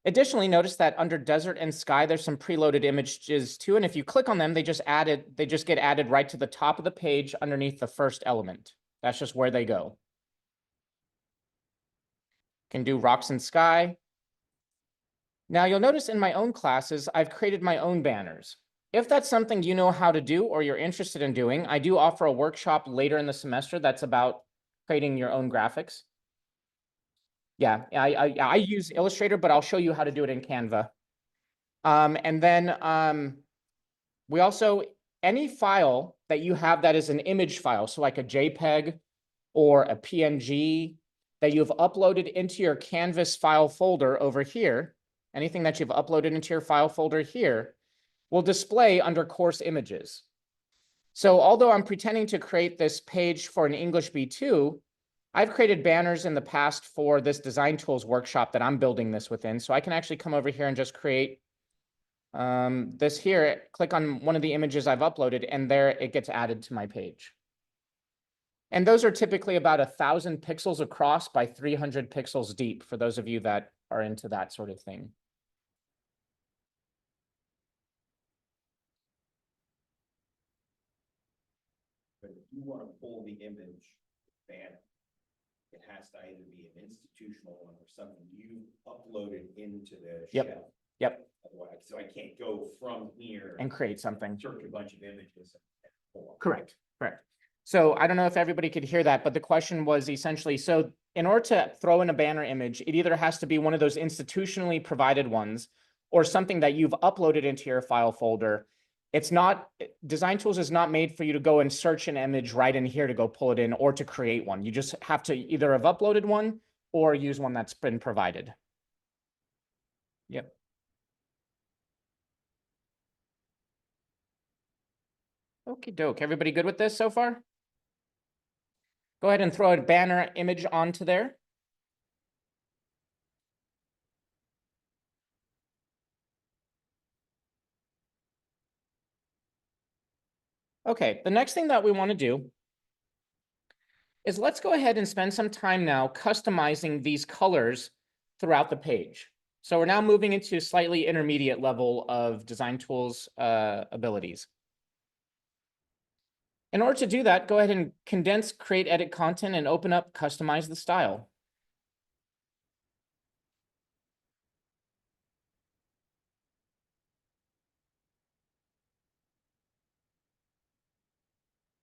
Additionally, notice that under desert and sky, there's some preloaded images too. And if you click on them, they just get added right to the top of the page underneath the first element. That's just where they go. Can do rocks and sky. Now you'll notice in my own classes, I've created my own banners. If that's something you know how to do or you're interested in doing, I do offer a workshop later in the semester that's about creating your own graphics. Yeah, I use Illustrator, but I'll show you how to do it in Canva. And then we also, any file that you have that is an image file, so like a JPEG or a PNG that you've uploaded into your Canvas file folder over here, anything that you've uploaded into your file folder here will display under course images. So although I'm pretending to create this page for an English B2, I've created banners in the past for this design tools workshop that I'm building this within. So I can actually come over here and just create this here, click on one of the images I've uploaded, and there it gets added to my page. And those are typically about 1,000 pixels across by 300 pixels deep for those of you that are into that sort of thing. But if you want to pull the image banner, it has to either be an institutional one or something you uploaded into the Yep. shell. Yep. Otherwise, so I can't go from here And create something. search a bunch of images. And pull 'em. Correct, correct. So I don't know if everybody could hear that, but the question was essentially, so in order to throw in a banner image, it either has to be one of those institutionally provided ones or something that you've uploaded into your file folder. It's not, Design Tools is not made for you to go and search an image right in here to go pull it in or to create one. You just have to either have uploaded one or use one that's been provided. Yep. Okie doke. Everybody good with this so far? Go ahead and throw a banner image onto there. Okay, the next thing that we want to do is let's go ahead and spend some time now customizing these colors throughout the page. So we're now moving into slightly intermediate level of Design Tools abilities. In order to do that, go ahead and condense, create, edit content, and open up, customize the style.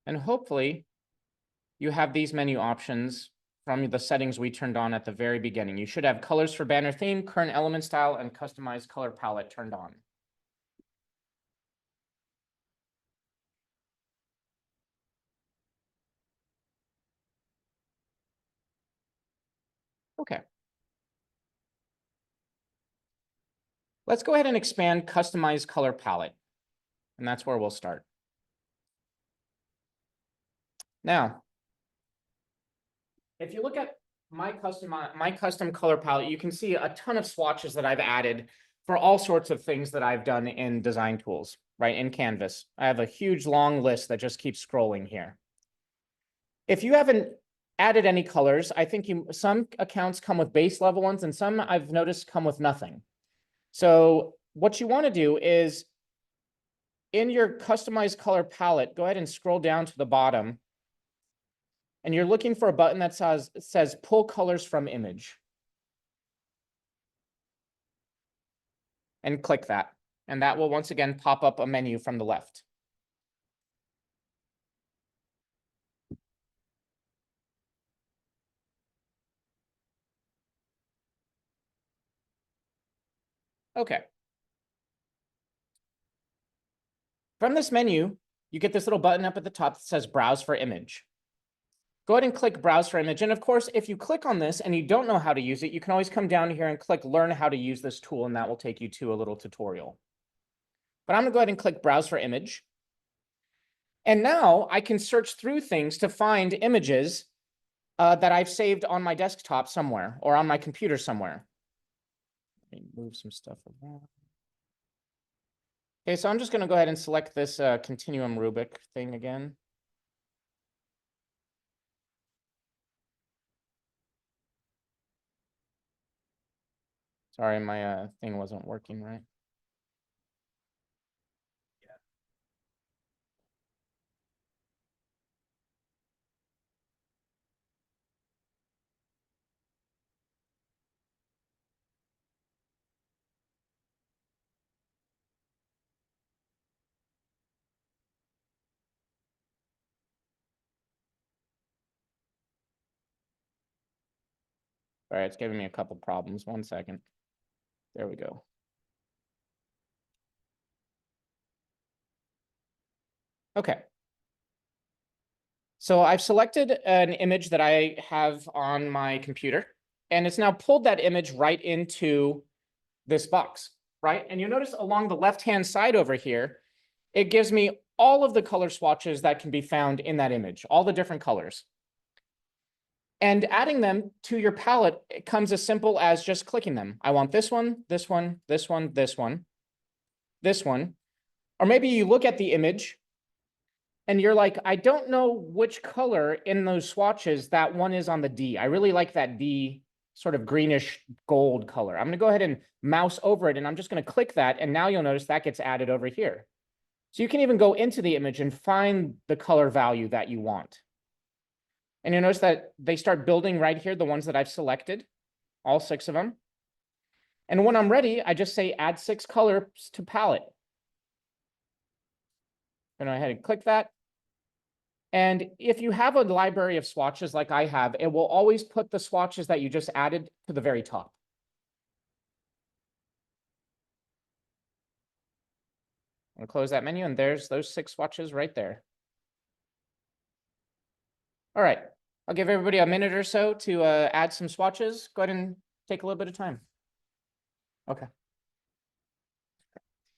And hopefully you have these menu options from the settings we turned on at the very beginning. You should have colors for banner theme, current element style, and customized color palette turned on. Okay. Let's go ahead and expand customize color palette. And that's where we'll start. Now, if you look at my custom color palette, you can see a ton of swatches that I've added for all sorts of things that I've done in Design Tools, right, in Canvas. I have a huge long list that just keeps scrolling here. If you haven't added any colors, I think some accounts come with base level ones and some I've noticed come with nothing. So what you want to do is in your customized color palette, go ahead and scroll down to the bottom. And you're looking for a button that says pull colors from image. And click that. And that will once again pop up a menu from the left. Okay. From this menu, you get this little button up at the top that says browse for image. go ahead and click browse for image. And of course, if you click on this and you don't know how to use it, you can always come down here and click learn how to use this tool, and that will take you to a little tutorial. But I'm gonna go ahead and click browse for image. And now I can search through things to find images that I've saved on my desktop somewhere or on my computer somewhere. Let me move some stuff around. Okay, so I'm just gonna go ahead and select this continuum rubric thing again. Sorry, my thing wasn't working right. All right, it's giving me a couple problems. 1 second. There we go. Okay. So I've selected an image that I have on my computer, and it's now pulled that image right into this box, right? And you notice along the left-hand side over here, it gives me all of the color swatches that can be found in that image, all the different colors. And adding them to your palette, it comes as simple as just clicking them. I want this one, this one, this one, this one, this one. Or maybe you look at the image and you're like, I don't know which color in those swatches that one is on the D. I really like that D sort of greenish gold color. I'm gonna go ahead and mouse over it, and I'm just gonna click that, and now you'll notice that gets added over here. So you can even go into the image and find the color value that you want. And you notice that they start building right here, the ones that I've selected, all 6 of them. And when I'm ready, I just say add 6 colors to palette. Go ahead and click that. And if you have a library of swatches like I have, it will always put the swatches that you just added to the very top. I'm gonna close that menu, and there's those 6 swatches right there. All right, I'll give everybody a minute or so to add some swatches. Go ahead and take a little bit of time. Okay.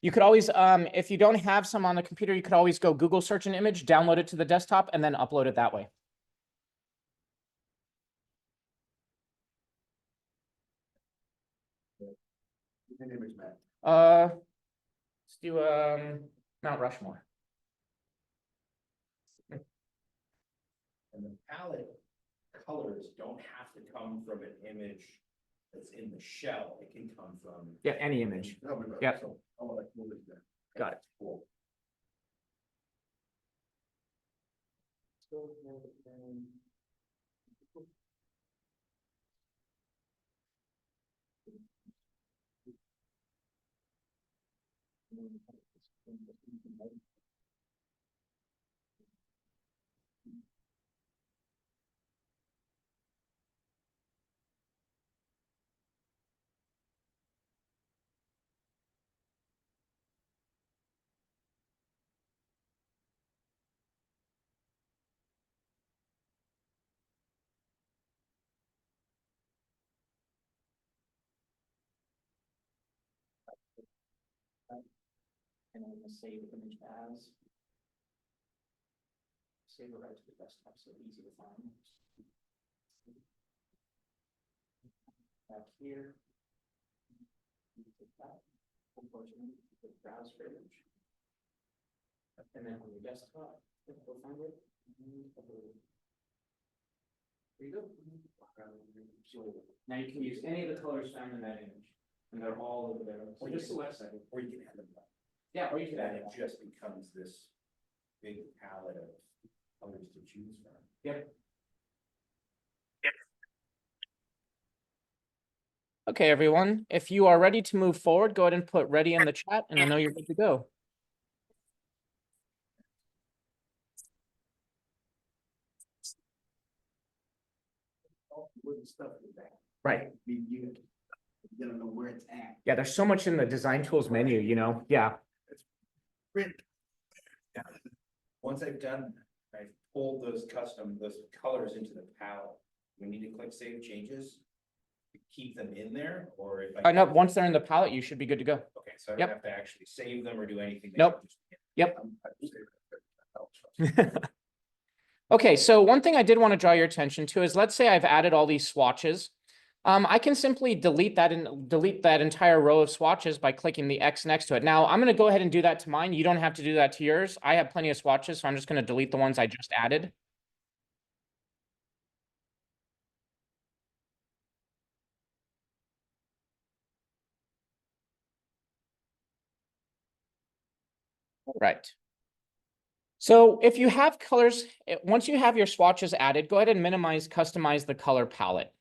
You could always, if you don't have some on the computer, you could always go Google search an image, download it to the desktop, and then upload it that way. An image map. Let's do Mount Rushmore. And the palette colors don't have to come from an image that's in the shell. It can come from. Yeah, any image. Tell me about it. Yep. So, I want to move it there. Got it. Cool. And I'm gonna save image as. Save it right to the desktop, so easy to find. Back here. Take that. Unfortunately, the browse for image. And then on your desktop, go find it. There you go. So now you can use any of the colors found in that image, and they're all over there. Or just select second, or you can add them. Yeah, or you can Then add it it. just becomes this big palette of colors to choose from. Yep. Okay, everyone, if you are ready to move forward, go ahead and put ready in the chat, and I know you're good to go. Where the stuff is at. Right. You gotta know where it's at. Yeah, there's so much in the design tools menu, you know? Yeah. Print. Once I've done I pulled those colors into the palette. We need to click save changes. To keep them in there, or if I. No, once they're in the palette, you should be good to go. Okay, so I Yep. don't have to actually save them or do anything. They Nope. just- Yep. I'm- Okay, so one thing I did want to draw your attention to is, let's say I've added all these swatches. I can simply delete that entire row of swatches by clicking the X next to it. Now, I'm going to go ahead and do that to mine. You don't have to do that to yours. I have plenty of swatches, so I'm just going to delete the ones I just added. Right. So if you have colors, once you have your swatches added, go ahead and customize the color palette.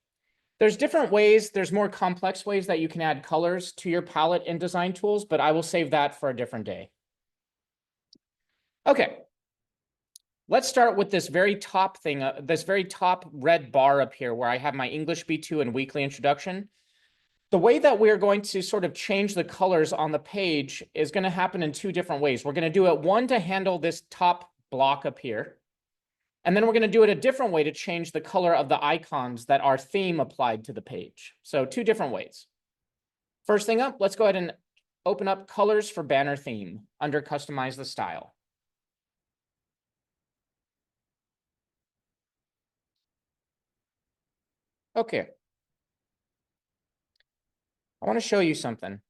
There's different ways, there's more complex ways that you can add colors to your palette in design tools, but I will save that for a different day. Okay. Let's start with this very top thing, this very top red bar up here where I have my English B2 and weekly introduction. The way that we're going to sort of change the colors on the page is going to happen in two different ways. We're going to do it, one, to handle this top block up here. And then we're going to do it a different way to change the color of the icons that our theme applied to the page. So two different ways. First thing up, let's go ahead and open up colors for banner theme under customize the style. Okay. I want to show you something.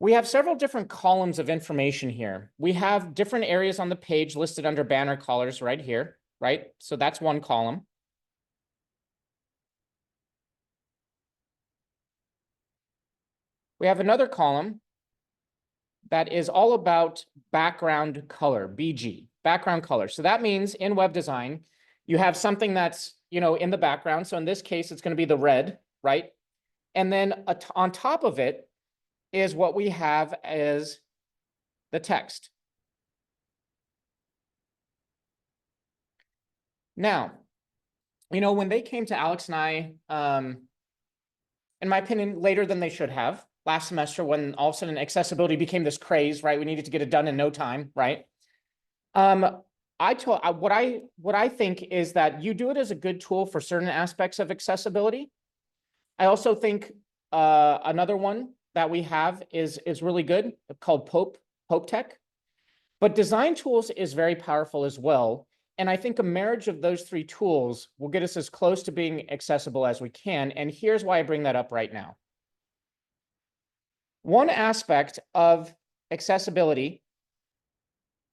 We have several different columns of information here. We have different areas on the page listed under banner colors right here, right? So that's one column. We have another column that is all about background color, BG, background color. So that means in web design, you have something that's, in the background. So in this case, it's going to be the red, right? And then on top of it is what we have as the text. Now, when they came to Alex and I, in my opinion, later than they should have, last semester, when all of a sudden accessibility became this craze, right? We needed to get it done in no time, right? What I think is that you do it as a good tool for certain aspects of accessibility. I also think another one that we have is really good, called Pope Tech. But design tools is very powerful as well. And I think a marriage of those three tools will get us as close to being accessible as we can. And here's why I bring that up right now. One aspect of accessibility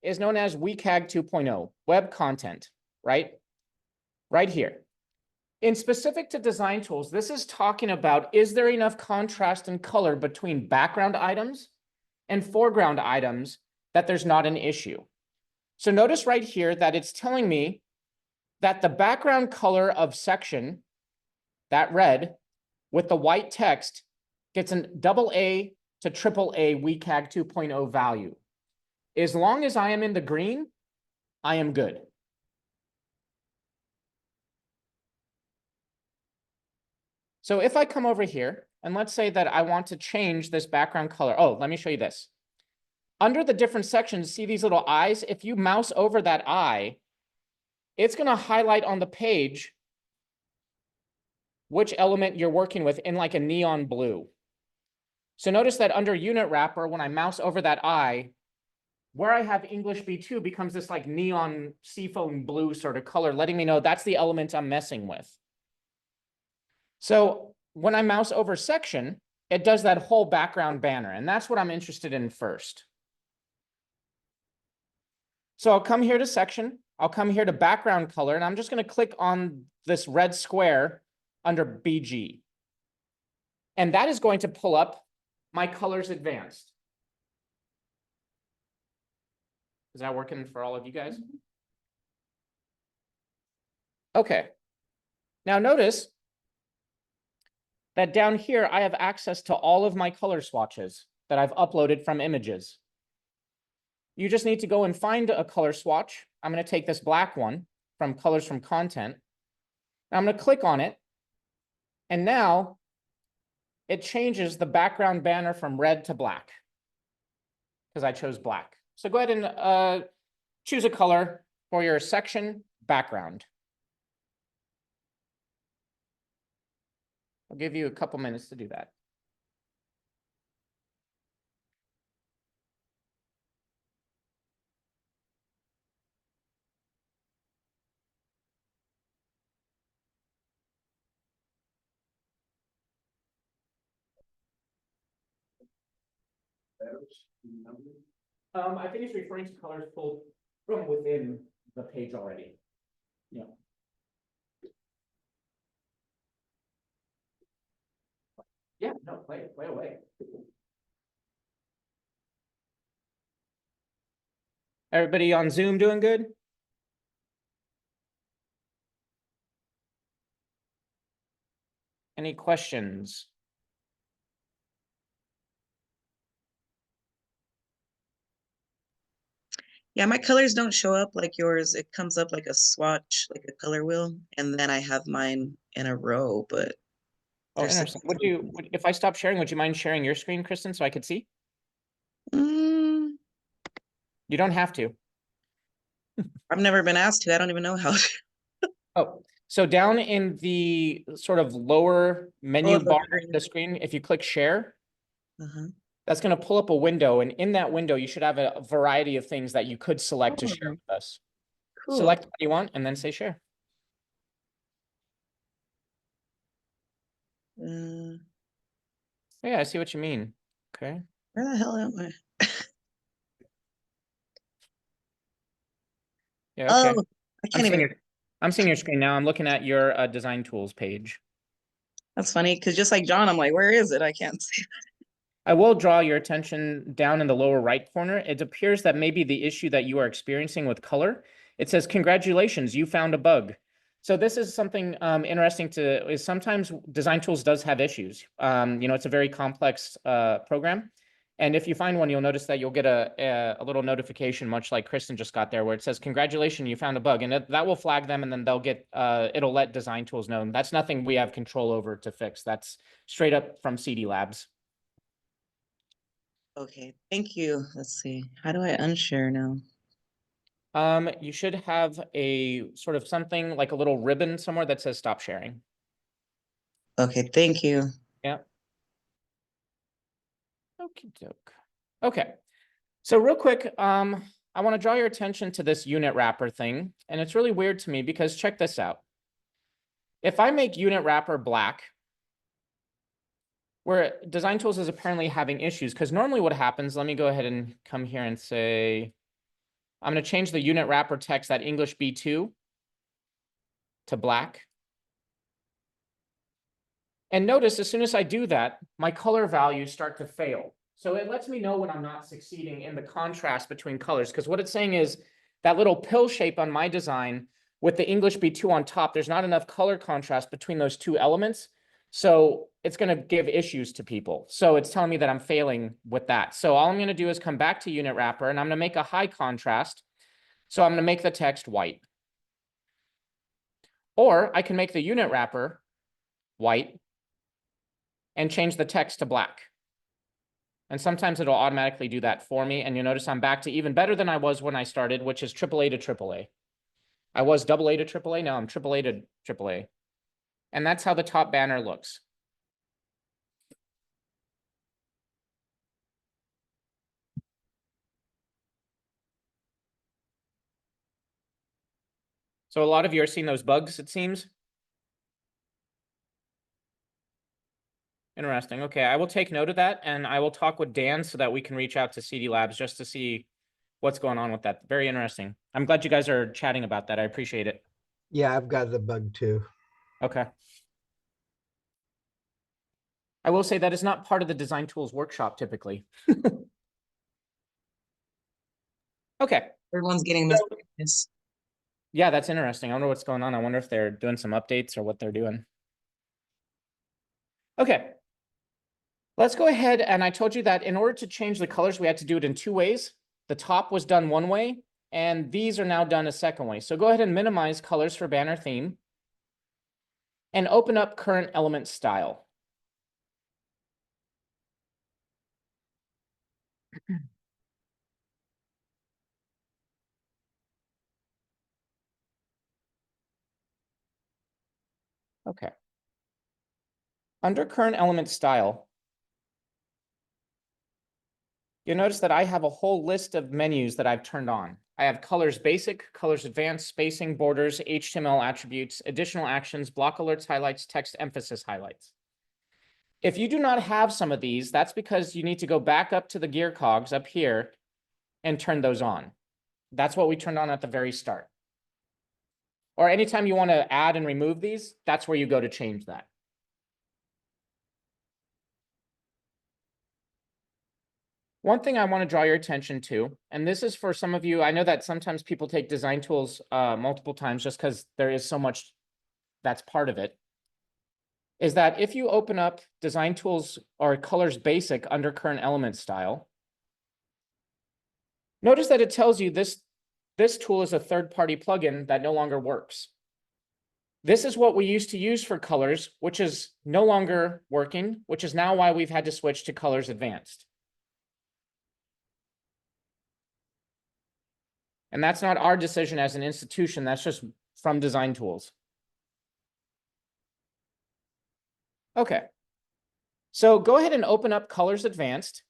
is known as WCAG 2.0, web content, right? Right here. In specific to design tools, this is talking about, is there enough contrast and color between background items and foreground items that there's not an issue? So notice right here that it's telling me that the background color of section, that red, with the white text, gets an AA to AAA WCAG 2.0 value. As long as I am in the green, I am good. So if I come over here, and let's say that I want to change this background color. Oh, let me show you this. Under the different sections, see these little eyes? If you mouse over that eye, it's going to highlight on the page which element you're working with in like a neon blue. So notice that under unit wrapper, when I mouse over that eye, where I have English B2 becomes this like neon seafoam blue sort of color, letting me know that's the element I'm messing with. So when I mouse over section, it does that whole background banner, and that's what I'm interested in first. So I'll come here to section, I'll come here to background color, and I'm just going to click on this red square under BG. And that is going to pull up my colors advanced. Is that working for all of you guys? Okay. Now notice that down here, I have access to all of my color swatches that I've uploaded from images. You just need to go and find a color swatch. I'm going to take this black one from colors from content. And I'm going to click on it. And now it changes the background banner from red to black because I chose black. So go ahead and choose a color. for your section background. I'll give you a couple minutes to do that. I think it's referring to colors pulled from within the page already. Yeah. Yeah, no, play away. Everybody on Zoom doing good? Any questions? Yeah, my colors don't show up like yours. It comes up like a swatch, like a color wheel, and then I have mine in a row, but Oh, there's some- interesting. If I stop sharing, would you mind sharing your screen, Kristen, so I could see? Mm, You don't have to. I've never been asked to. I don't even know how to. Oh, so down in the sort of lower menu the bar of green. the screen, if you click share, Uh-huh. that's going to pull up a window. And in that window, you should have a variety of things that you could select to share Oh, with us. cool. Select what you want and then say share. Yeah, I see what you mean. Okay. Where the hell am I? Yeah, okay. Oh, I can't even. I'm seeing your screen now. I'm looking at your design tools page. That's funny because just like John, I'm like, where is it? I can't see. I will draw your attention down in the lower right corner. It appears that maybe the issue that you are experiencing with color, it says, congratulations, you found a bug. So this is something interesting is sometimes design tools does have issues. It's a very complex program. And if you find one, you'll notice that you'll get a little notification, much like Kristen just got there, where it says, congratulations, you found a bug. And that will flag them, and then they'll get, it'll let design tools know. And that's nothing we have control over to fix. That's straight up from CD Labs. Okay, thank you. Let's see. How do I unshare now? You should have a sort of something like a little ribbon somewhere that says stop sharing. Okay, thank you. Yeah. Okie doke. Okay. So real quick, I want to draw your attention to this unit wrapper thing. And it's really weird to me because check this out. If I make unit wrapper black, where design tools is apparently having issues, because normally what happens, let me go ahead and come here and say, I'm going to change the unit wrapper text, that English B2 to black. And notice as soon as I do that, my color values start to fail. So it lets me know when I'm not succeeding in the contrast between colors. Because what it's saying is that little pill shape on my design with the English B2 on top, there's not enough color contrast between those two elements. So it's going to give issues to people. So it's telling me that I'm failing with that. So all I'm going to do is come back to unit wrapper, and I'm going to make a high contrast. So I'm going to make the text white. Or I can make the unit wrapper white and change the text to black. And sometimes it'll automatically do that for me. And you'll notice I'm back to even better than I was when I started, which is AAA to AAA. I was AA to AAA, now I'm AAA to AAA. And that's how the top banner looks. So a lot of you are seeing those bugs, it seems. Interesting. Okay, I will take note of that, and I will talk with Dan so that we can reach out to CD Labs just to see what's going on with that. Very interesting. I'm glad you guys are chatting about that. I appreciate it. Yeah, I've got the bug too. Okay. I will say that is not part of the design tools workshop typically. Okay. Everyone's getting this. Yeah, that's interesting. I wonder what's going on. I wonder if they're doing some updates or what they're doing. Okay. Let's go ahead. And I told you that in order to change the colors, we had to do it in two ways. The top was done one way, and these are now done a second way. So go ahead and minimize colors for banner theme and open up current element style. Okay. Under current element style, you'll notice that I have a whole list of menus that I've turned on. I have colors basic, colors advanced, spacing, borders, HTML attributes, additional actions, block alerts, highlights, text emphasis highlights. If you do not have some of these, that's because you need to go back up to the gear cogs up here and turn those on. That's what we turned on at the very start. Or anytime you want to add and remove these, that's where you go to change that. One thing I want to draw your attention to, and this is for some of you, I know that sometimes people take design tools multiple times just because there is so much that's part of it, is that if you open up design tools or colors basic under current element style, notice that it tells you this tool is a third-party plugin that no longer works. This is what we used to use for colors, which is no longer working, which is now why we've had to switch to colors advanced. And that's not our decision as an institution, that's just from design tools. Okay. So go ahead and open up Colors Advanced.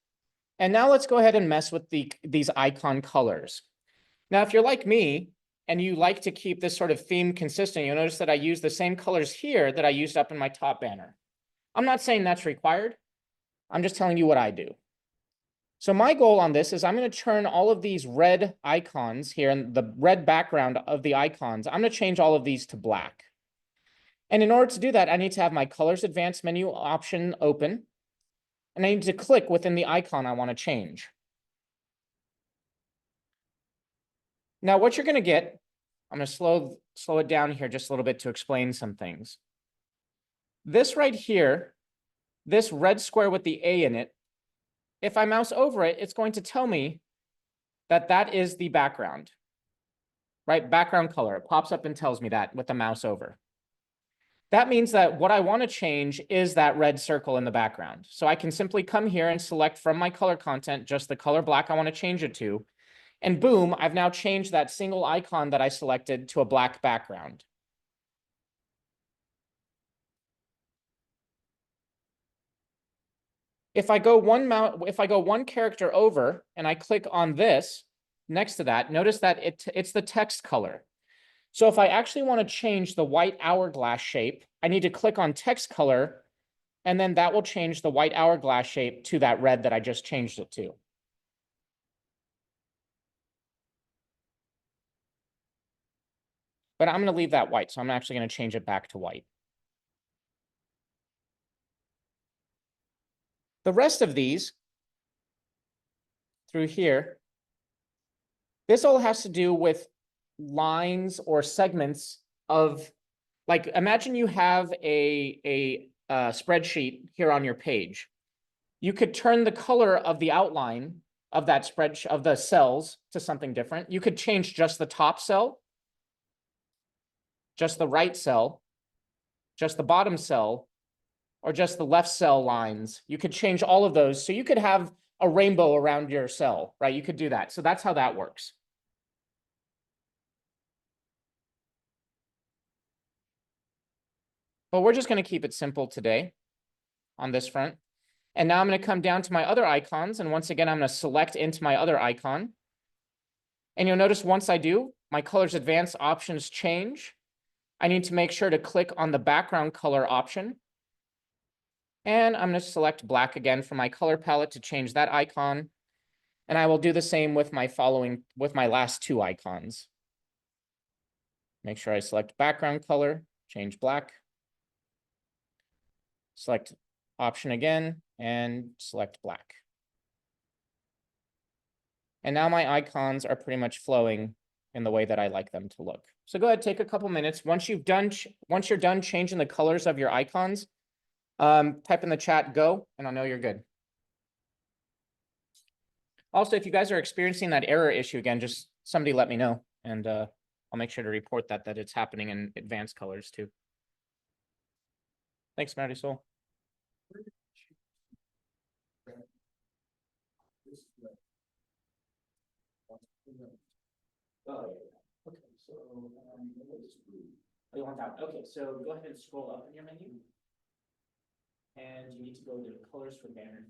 And now let's go ahead and mess with these icon colors. Now, if you're like me and you like to keep this sort of theme consistent, you'll notice that I use the same colors here that I used up in my top banner. I'm not saying that's required. I'm just telling you what I do. So my goal on this is I'm going to turn all of these red icons here and the red background of the icons. I'm going to change all of these to black. And in order to do that, I need to have my Colors Advanced menu option open. And I need to click within the icon I want to change. Now, what you're going to get, I'm going to slow it down here just a little bit to explain some things. This right here, this red square with the A in it, if I mouse over it, it's going to tell me that that is the background, right? Background color. It pops up and tells me that with the mouse over. That means that what I want to change is that red circle in the background. So I can simply come here and select from my color content just the color black I want to change it to. And boom, I've now changed that single icon that I selected to a black background. If I go one character over and I click on this next to that, notice that it's the text color. So if I actually want to change the white hourglass shape, I need to click on text color, and then that will change the white hourglass shape to that red that I just changed it to. But I'm going to leave that white, so I'm actually going to change it back to white. The rest of these through here, this all has to do with lines or segments of, like, imagine you have a spreadsheet here on your page. You could turn the color of the outline of that spreadsheet of the cells to something different. You could change just the top cell, just the right cell, just the bottom cell, or just the left cell lines. You could change all of those. So you could have a rainbow around your cell, right? You could do that. So that's how that works. But we're just going to keep it simple today on this front. And now I'm going to come down to my other icons. And once again, I'm going to select into my other icon. And you'll notice once I do, my Colors Advanced options change. I need to make sure to click on the background color option. And I'm going to select black again from my color palette to change that icon. And I will do the same with my last two icons. Make sure I select background color, change black. Select option again and select black. And now my icons are pretty much flowing in the way that I like them to look. So go ahead, take a couple minutes. Once you're done changing the colors of your icons, type in the chat go, and I'll know you're good. Also, if you guys are experiencing that error issue again, just somebody let me know, and I'll make sure to report that it's happening in advanced colors too. Thanks, Marisol. Oh, yeah. Okay, so, let's do Oh, you want that? Okay, so go ahead and scroll up in your menu. And you need to go to colors for banner.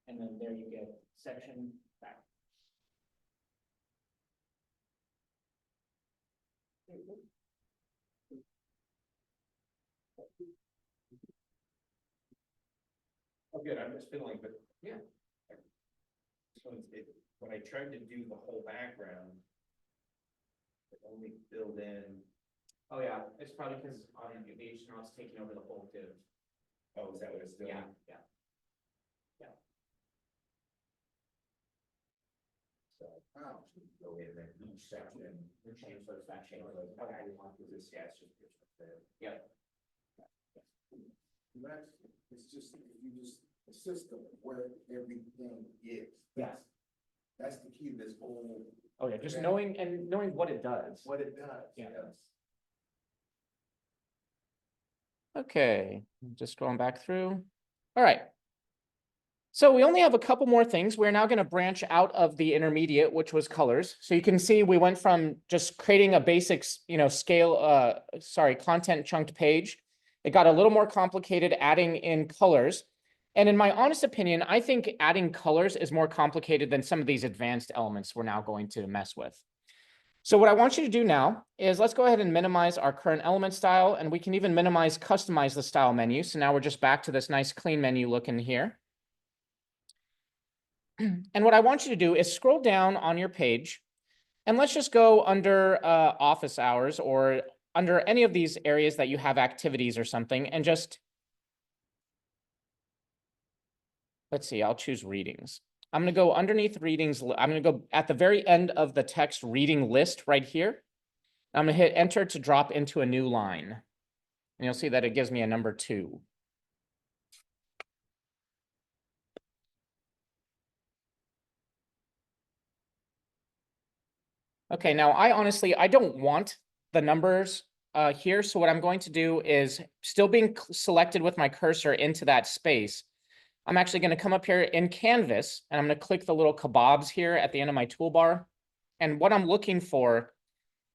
And then there you get section back. Oh, good, I'm just fiddling, but. Yeah. When I tried to do the whole background. It only filled in. Oh, yeah, it's probably because on the page now it's taking over the whole div. Oh, is that what it's doing? Yeah. So, wow, go in there, each section. Change those back, change those. Okay, I want to do this, yeah, it's just there. Yep. It's just, you just, a system where everything is. Yes. That's the key to this whole, Oh, yeah, just Okay. knowing what it does. what it does. Yeah. Yes. Okay, just going back through. All right. So we only have a couple more things. We're now going to branch out of the intermediate, which was colors. So you can see we went from just creating a basics, content chunked page. It got a little more complicated adding in colors. And in my honest opinion, I think adding colors is more complicated than some of these advanced elements we're now going to mess with. So what I want you to do now is let's go ahead and minimize our current element style, and we can even customize the style menu. So now we're just back to this nice clean menu look in here. And what I want you to do is scroll down on your page, and let's just go under office hours or under any of these areas that you have activities or something, and just, let's see, I'll choose readings. I'm going to go underneath readings. I'm going to go at the very end of the text reading list right here. I'm going to hit enter to drop into a new line. And you'll see that it gives me a number 2. Okay, now I don't want the numbers here. So what I'm going to do is still being selected with my cursor into that space. I'm actually going to come up here in Canvas and I'm going to click the little kebabs here at the end of my toolbar. And what I'm looking for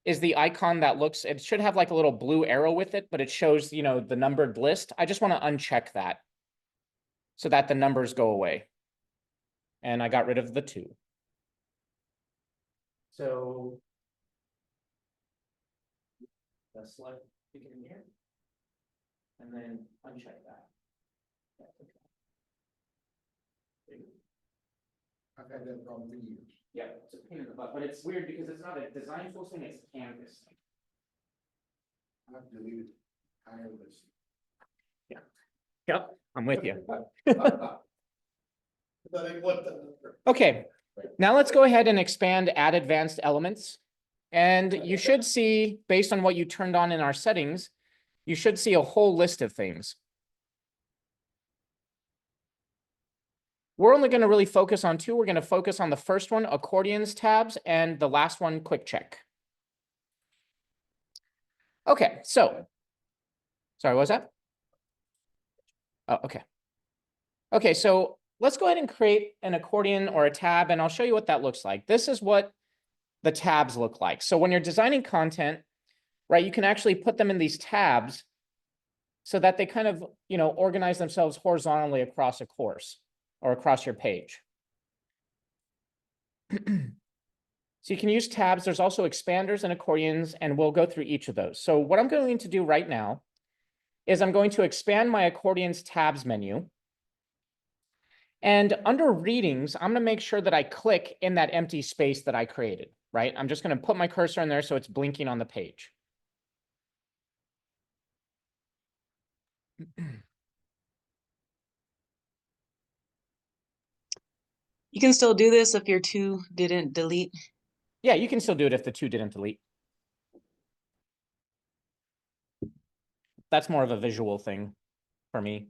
is the icon that looks, it should have like a little blue arrow with it, but it shows, the numbered list. I just want to uncheck that so that the numbers go away. And I got rid of the 2. So let's select beginning here and then uncheck that. Yeah, okay. There you go. I've had that problem for years. Yeah, it's a pain in the butt, but it's weird because it's not a design tools thing, it's a Canvas thing. I've deleted tireless. Yep, I'm with you. But I want the. Okay, now let's go ahead and expand add advanced elements. And you should see, based on what you turned on in our settings, you should see a whole list of things. We're only going to really focus on 2. We're going to focus on the first one, accordions tabs, and the last one, quick check. Okay, so, sorry, what was that? Oh, okay. Okay, so let's go ahead and create an accordion or a tab, and I'll show you what that looks like. This is what the tabs look like. So when you're designing content, right, you can actually put them in these tabs so that they kind of, organize themselves horizontally across a course or across your page. So you can use tabs. There's also expanders and accordions, and we'll go through each of those. So what I'm going to do right now is I'm going to expand my accordions tabs menu. And under readings, I'm going to make sure that I click in that empty space that I created, right? I'm just going to put my cursor in there so it's blinking on the page. You can still do this if your 2 didn't delete. Yeah, you can still do it if the 2 didn't delete. That's more of a visual thing for me.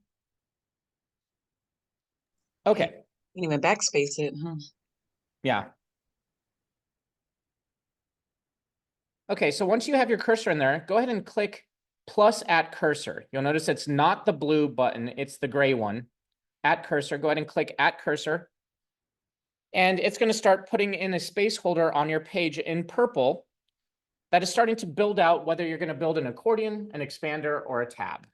Okay. You can even backspace it, huh? Yeah. Okay, so once you have your cursor in there, go ahead and click plus at cursor. You'll notice it's not the blue button, it's the gray one. At cursor, go ahead and click at cursor. And it's going to start putting in a space holder on your page in purple that is starting to build out whether you're going to build an accordion, an expander, or a tab.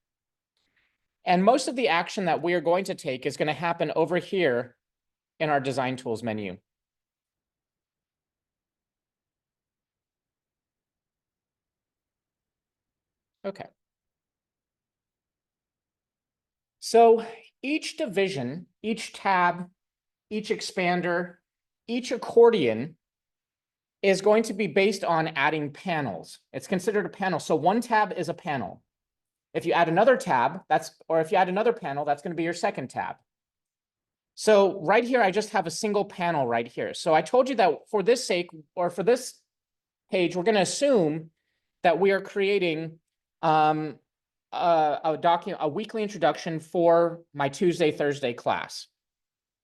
And most of the action that we are going to take is going to happen over here in our design tools menu. Okay. So each division, each tab, each expander, each accordion is going to be based on adding panels. It's considered a panel. So one tab is a panel. If you add another tab, or if you add another panel, that's going to be your second tab. So right here, I just have a single panel right here. So I told you that for this sake, or for this page, we're going to assume that we are creating a weekly introduction for my Tuesday, Thursday class.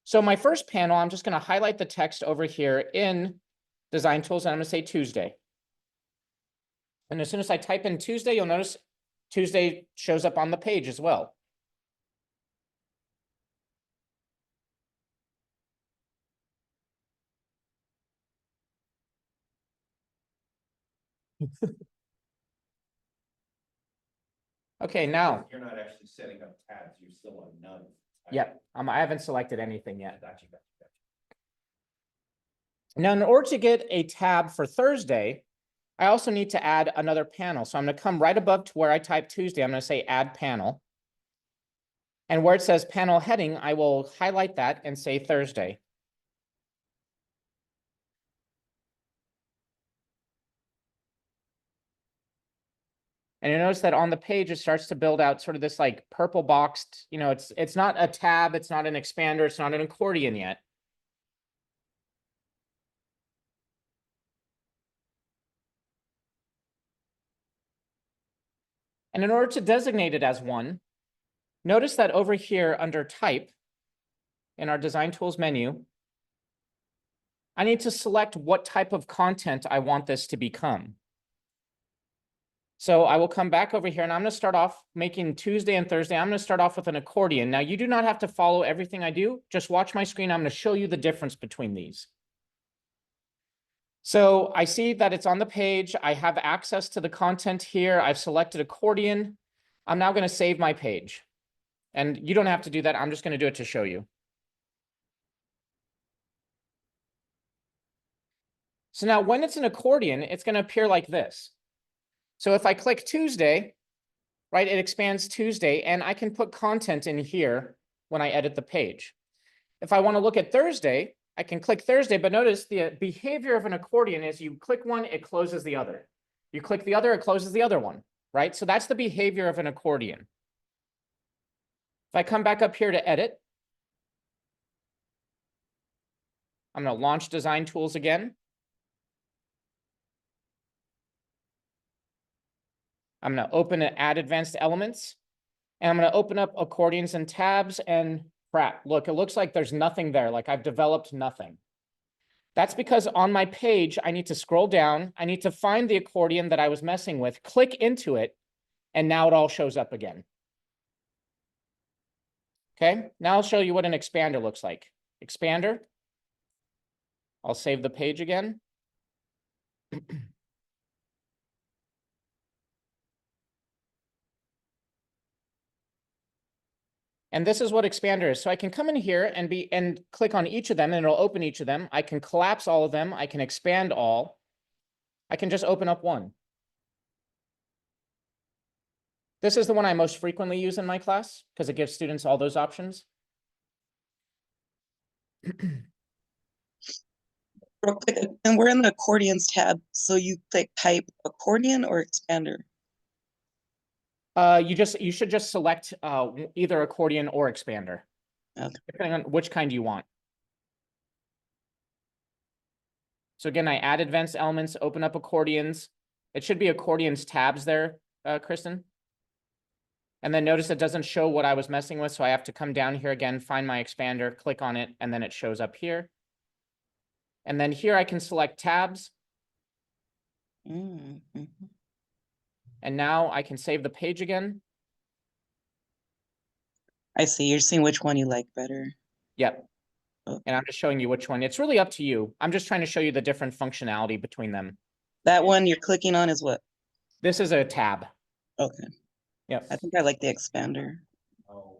So my first panel, I'm just going to highlight the text over here in Design Tools, and I'm going to say Tuesday. And as soon as I type in Tuesday, you'll notice Tuesday shows up on the page as well. Okay, now, You're not actually setting up tabs, you're still on none. yep, I haven't selected anything yet. Gotcha. Now, in order to get a tab for Thursday, I also need to add another panel. So I'm going to come right above to where I type Tuesday. I'm going to say add panel. And where it says panel heading, I will highlight that and say Thursday. And you notice that on the page, it starts to build out sort of this like purple boxed, it's not a tab, it's not an expander, it's not an accordion yet. And in order to designate it as one, notice that over here under type in our design tools menu, I need to select what type of content I want this to become. So I will come back over here and I'm going to start off making Tuesday and Thursday. I'm going to start off with an accordion. Now you do not have to follow everything I do. Just watch my screen. I'm going to show you the difference between these. So I see that it's on the page. I have access to the content here. I've selected accordion. I'm now going to save my page. And you don't have to do that. I'm just going to do it to show you. So now when it's an accordion, it's going to appear like this. So if I click Tuesday, right, it expands Tuesday, and I can put content in here when I edit the page. If I want to look at Thursday, I can click Thursday, but notice the behavior of an accordion is you click one, it closes the other. You click the other, it closes the other one, right? So that's the behavior of an accordion. If I come back up here to edit, I'm going to launch Design Tools again. I'm going to open and add advanced elements, and I'm going to open up accordions and tabs, and crap, look, it looks like there's nothing there. Like I've developed nothing. That's because on my page, I need to scroll down. I need to find the accordion that I was messing with, click into it, and now it all shows up again. Okay, now I'll show you what an expander looks like. Expander. I'll save the page again. And this is what expander is. So I can come in here and click on each of them and it'll open each of them. I can collapse all of them. I can expand all. I can just open up one. This is the one I most frequently use in my class because it gives students all those options. Real quick, and we're in the accordions tab, so you click type accordion or expander. You should just select either accordion or expander, Okay. depending on which kind you want. So again, I add advanced elements, open up accordions. It should be accordions tabs there, Kristen. And then notice it doesn't show what I was messing with, so I have to come down here again, find my expander, click on it, and then it shows up here. And then here I can select tabs. Mm-hmm. And now I can save the page again. I see. You're seeing which one you like better. Yep. Oh. And I'm just showing you which one. It's really up to you. I'm just trying to show you the different functionality between them. That one you're clicking on is what? This is a tab. Okay, Yep. I think I like the expander. Oh,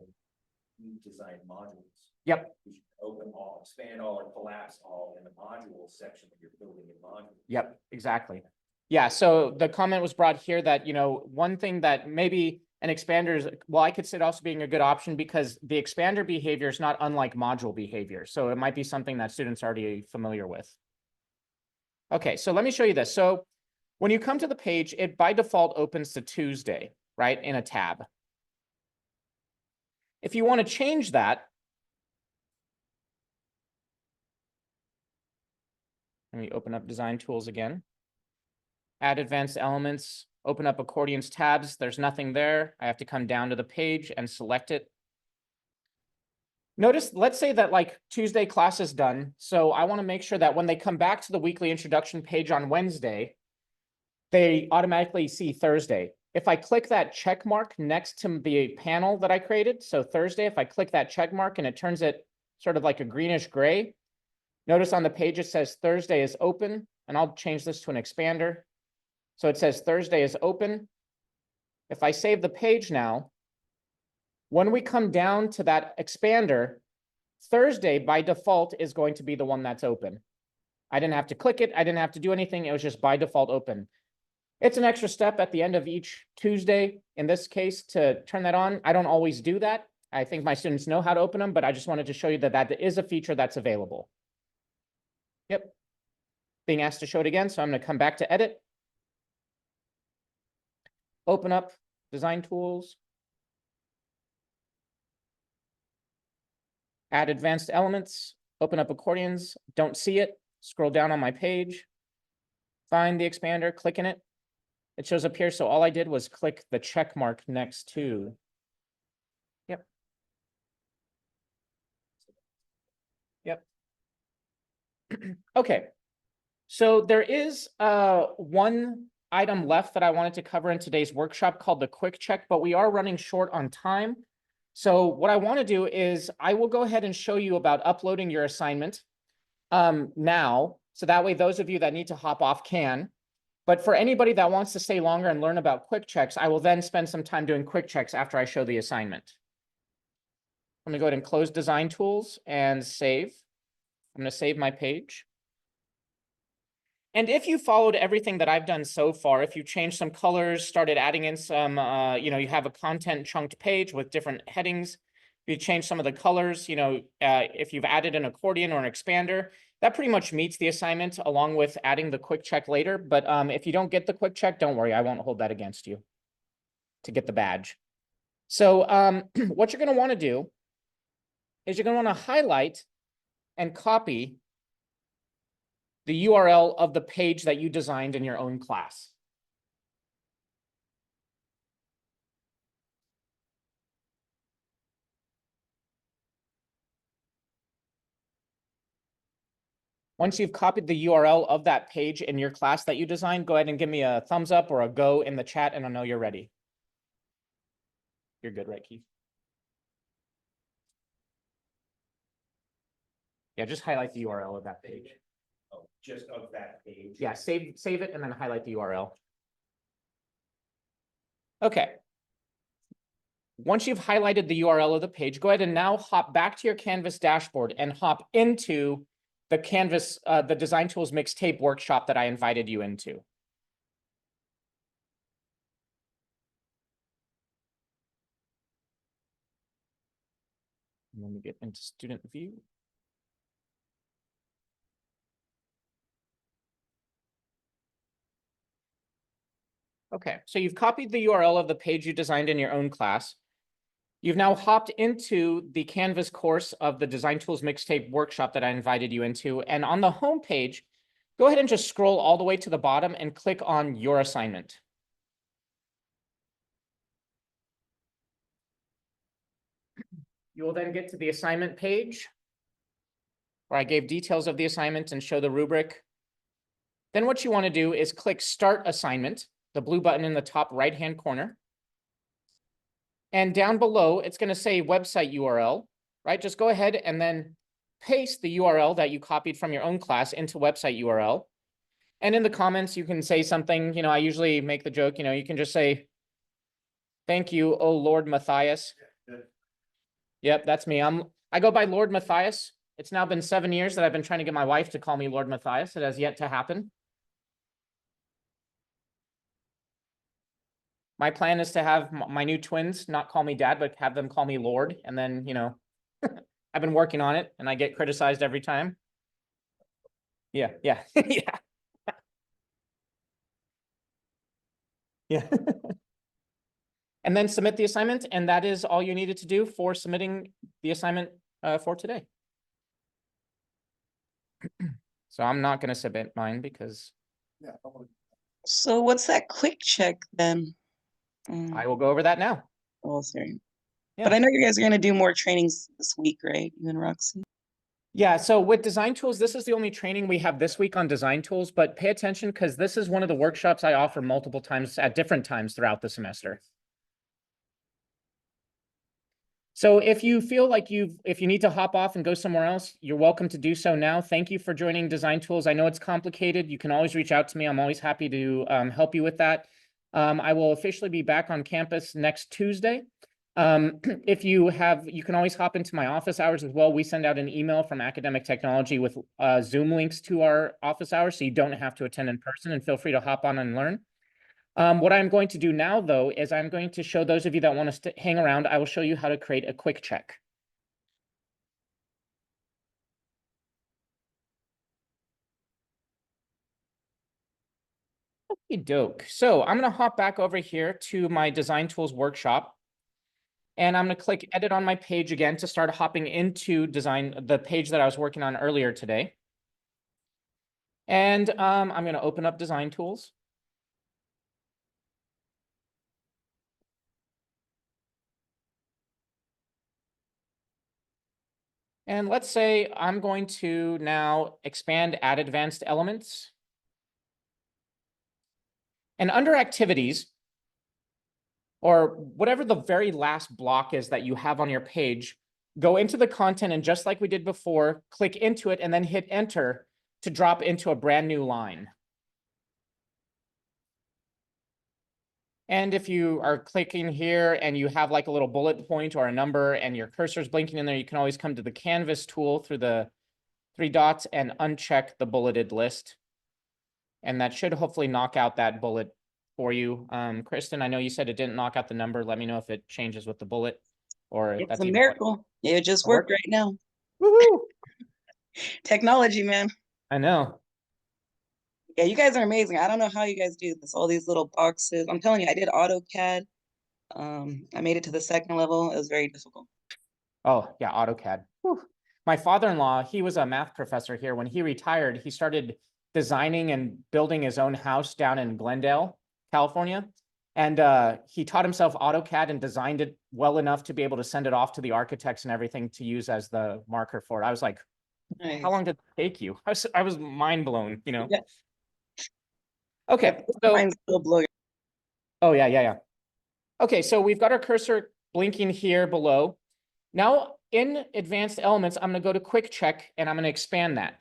we design modules. Yep. We should open all, expand all, or collapse all in the module section that you're building in module. Yep, exactly. Yeah, so the comment was brought here that, you know, one thing that maybe an expander is, well, I could see it also being a good option because the expander behavior is not unlike module behavior. So it might be something that students are already familiar with. Okay, so let me show you this. So when you come to the page, it by default opens to Tuesday, right, in a tab. If you want to change that, let me open up Design Tools again. Add Advanced Elements, open up Accordions tabs. There's nothing there. I have to come down to the page and select it. Notice, let's say that like Tuesday class is done. So I want to make sure that when they come back to the weekly introduction page on Wednesday, they automatically see Thursday. If I click that check mark next to the panel that I created, so Thursday, if I click that check mark and it turns it sort of like a greenish gray, notice on the page it says Thursday is open, and I'll change this to an expander. So it says Thursday is open. If I save the page now, when we come down to that expander, Thursday by default is going to be the one that's open. I didn't have to click it. I didn't have to do anything. It was just by default open. It's an extra step at the end of each Tuesday, in this case, to turn that on. I don't always do that. I think my students know how to open them, but I just wanted to show you that that is a feature that's available. Yep. Being asked to show it again, so I'm going to come back to edit. Open up Design Tools. Add Advanced Elements. Open up Accordions. Don't see it. Scroll down on my page. Find the expander, click in it. It shows up here, so all I did was click the check mark next to. Yep. Yep. Okay. So there is one item left that I wanted to cover in today's workshop called the quick check, but we are running short on time. So what I want to do is I will go ahead and show you about uploading your assignment now. So that way, those of you that need to hop off can. But for anybody that wants to stay longer and learn about quick checks, I will then spend some time doing quick checks after I show the assignment. I'm going to go ahead and close Design Tools and save. I'm going to save my page. And if you followed everything that I've done so far, if you changed some colors, started adding in some, you have a content chunked page with different headings, you change some of the colors, if you've added an accordion or an expander, that pretty much meets the assignment along with adding the quick check later. But if you don't get the quick check, don't worry, I won't hold that against you to get the badge. So what you're going to want to do is you're going to want to highlight and copy the URL of the page that you designed in your own class. Once you've copied the URL of that page in your class that you designed, go ahead and give me a thumbs up or a go in the chat and I'll know you're ready. You're good, right, Keith? Yeah, just highlight the URL of that page. Oh, just of that page. Yeah, save it and then highlight the URL. Okay. Once you've highlighted the URL of the page, go ahead and now hop back to your Canvas dashboard and hop into the Canvas, the Design Tools Mixtape workshop that I invited you into. Let me get into student view. Okay, so you've copied the URL of the page you designed in your own class. You've now hopped into the Canvas course of the Design Tools Mixtape workshop that I invited you into. And on the home page, go ahead and just scroll all the way to the bottom and click on your assignment. You will then get to the assignment page where I gave details of the assignment and show the rubric. Then what you want to do is click Start Assignment, the blue button in the top right-hand corner. And down below, it's going to say website URL, right? Just go ahead and then paste the URL that you copied from your own class into website URL. And in the comments, you can say something, you know, I usually make the joke, you know, you can just say, thank you, oh Lord Matthias. Yeah. Yep, that's me. I go by Lord Matthias. It's now been 7 years that I've been trying to get my wife to call me Lord Matthias. It has yet to happen. My plan is to have my new twins not call me dad, but have them call me Lord. And then, you know, I've been working on it and I get criticized every time. Yeah, yeah, yeah. Yeah. And then submit the assignment. And that is all you needed to do for submitting the assignment for today. So I'm not going to submit mine because Yeah. I wanna- So what's that quick check then? I will go over that now. Oh, sorry. Yeah. But I know you guys are gonna do more trainings this week, right? You and Roxy? Yeah, so with design tools, this is the only training we have this week on design tools, but pay attention because this is one of the workshops I offer multiple times at different times throughout the semester. So if you feel like if you need to hop off and go somewhere else, you're welcome to do so now. Thank you for joining design tools. I know it's complicated. You can always reach out to me. I'm always happy to help you with that. I will officially be back on campus next Tuesday. If you can always hop into my office hours as well. We send out an email from Academic Technology with Zoom links to our office hours, so you don't have to attend in person, and feel free to hop on and learn. What I'm going to do now, though, is I'm going to show those of you that want to hang around, I will show you how to create a quick check. Okey doke. So I'm going to hop back over here to my design tools workshop. And I'm going to click edit on my page again to start hopping into the page that I was working on earlier today. And I'm going to open up design tools. And let's say I'm going to now expand add advanced elements. And under activities, or whatever the very last block is that you have on your page, go into the content and just like we did before, click into it and then hit enter to drop into a brand new line. And if you are clicking here and you have like a little bullet point or a number and your cursor is blinking in there, you can always come to the canvas tool through the 3 dots and uncheck the bulleted list. And that should hopefully knock out that bullet for you. Kristen, I know you said it didn't knock out the number. Let me know if it changes with the bullet or It's that's a even miracle. It just That worked? worked right now. Woohoo! Technology, man. I know. Yeah, you guys are amazing. I don't know how you guys do this. All these little boxes. I'm telling you, I did AutoCAD. I made it to the 2nd level. It was very difficult. Oh, yeah, AutoCAD. Whew. My father-in-law, he was a math professor here. When he retired, he started designing and building his own house down in Glendale, California. And he taught himself AutoCAD and designed it well enough to be able to send it off to the architects and everything to use as the marker for it. I was like, Nice. how long did it take you? I was mind blown, you know? Yeah. Okay, so, Mine's still blowing. oh yeah, yeah, yeah. Okay, so we've got our cursor blinking here below. Now in advanced elements, I'm going to go to quick check and I'm going to expand that.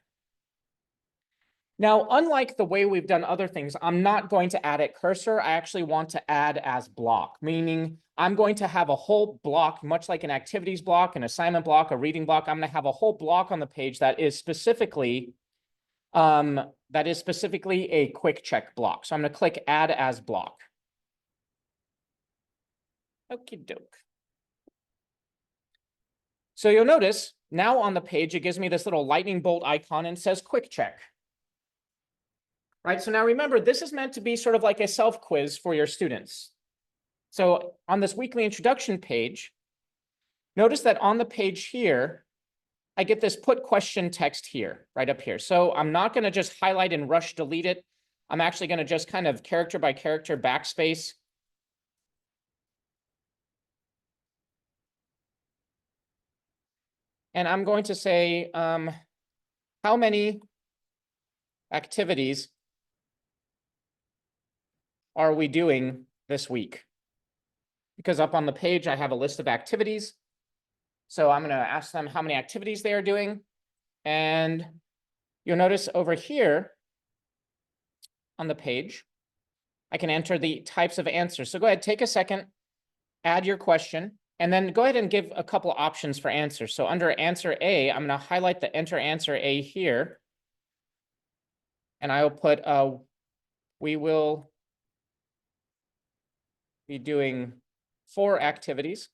Now, unlike the way we've done other things, I'm not going to add at cursor. I actually want to add as block, meaning I'm going to have a whole block, much like an activities block, an assignment block, a reading block. I'm going to have a whole block on the page that is specifically a quick check block. So I'm going to click add as block. Okie doke. So you'll notice now on the page, it gives me this little lightning bolt icon and says quick check. Right, so now remember, this is meant to be sort of like a self-quiz for your students. So on this weekly introduction page, notice that on the page here, I get this put question text here, right up here. So I'm not going to just highlight and rush delete it. I'm actually going to just kind of character by character backspace. And I'm going to say, how many activities are we doing this week? Because up on the page, I have a list of activities. So I'm going to ask them how many activities they are doing. And you'll notice over here, on the page. I can enter the types of answers. So go ahead, take a second, add your question, and then go ahead and give a couple options for answers. So under answer A, I'm going to highlight the enter answer A here. And I will put, we will be doing 4 activities.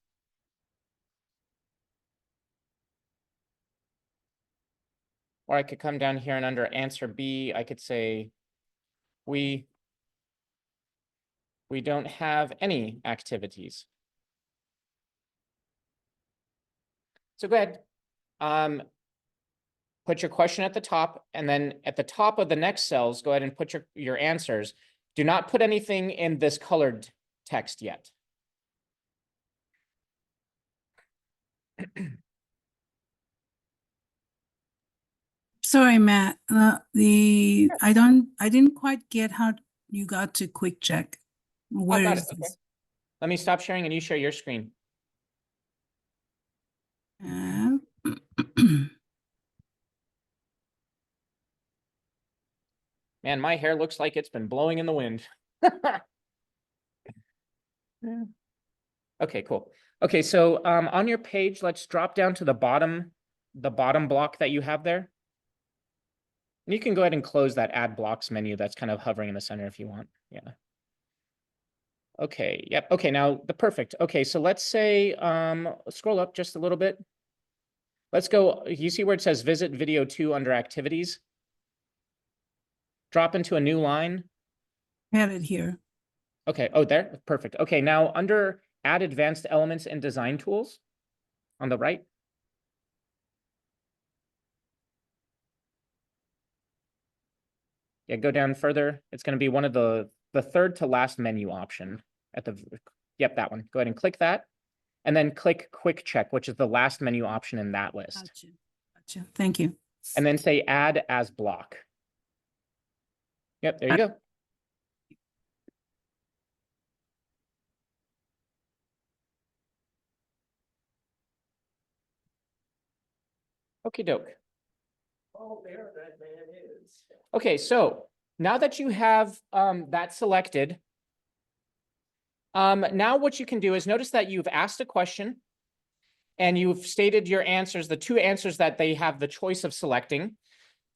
Or I could come down here and under answer B, I could say, we don't have any activities. So go ahead. Put your question at the top, and then at the top of the next cells, go ahead and put your answers. Do not put anything in this colored text yet. Sorry, Matt. I didn't quite get how you got to quick check. Where got is it, okay. this? Let me stop sharing and you share your screen. Uh, Man, my hair looks like it's been blowing in the wind. Yeah. Okay, cool. Okay, so on your page, let's drop down to the bottom block that you have there. And you can go ahead and close that add blocks menu that's kind of hovering in the center if you want. Yeah. Okay, yep. Okay, now perfect. Okay, so let's say scroll up just a little bit. Let's go, you see where it says visit video 2 under activities? Drop into a new line. Have it here. Okay, oh, there, perfect. Okay, now under add advanced elements and design tools on the right. Yeah, go down further. It's going to be one of the third to last menu option at the, yep, that one. Go ahead and click that. And then click quick check, which is the last menu option in that list. Gotcha. Gotcha. Thank you. And then say add as block. Yep, there you go. Okie doke. Oh, there that man is. Okay, so now that you have that selected, now what you can do is notice that you've asked a question and you've stated your answers, the 2 answers that they have the choice of selecting.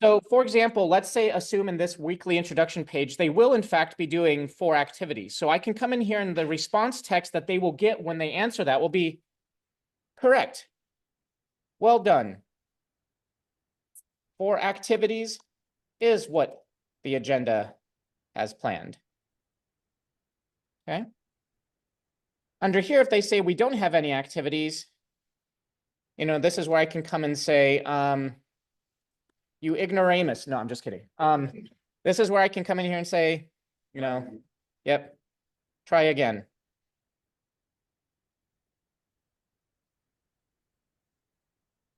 So for example, let's say assume in this weekly introduction page, they will in fact be doing 4 activities. So I can come in here and the response text that they will get when they answer that will be correct. Well done. 4 activities is what the agenda has planned. Okay. Under here, if they say we don't have any activities, you know, this is where I can come and say, you ignoramus. No, I'm just kidding. This is where I can come in here and say, you know, yep, try again.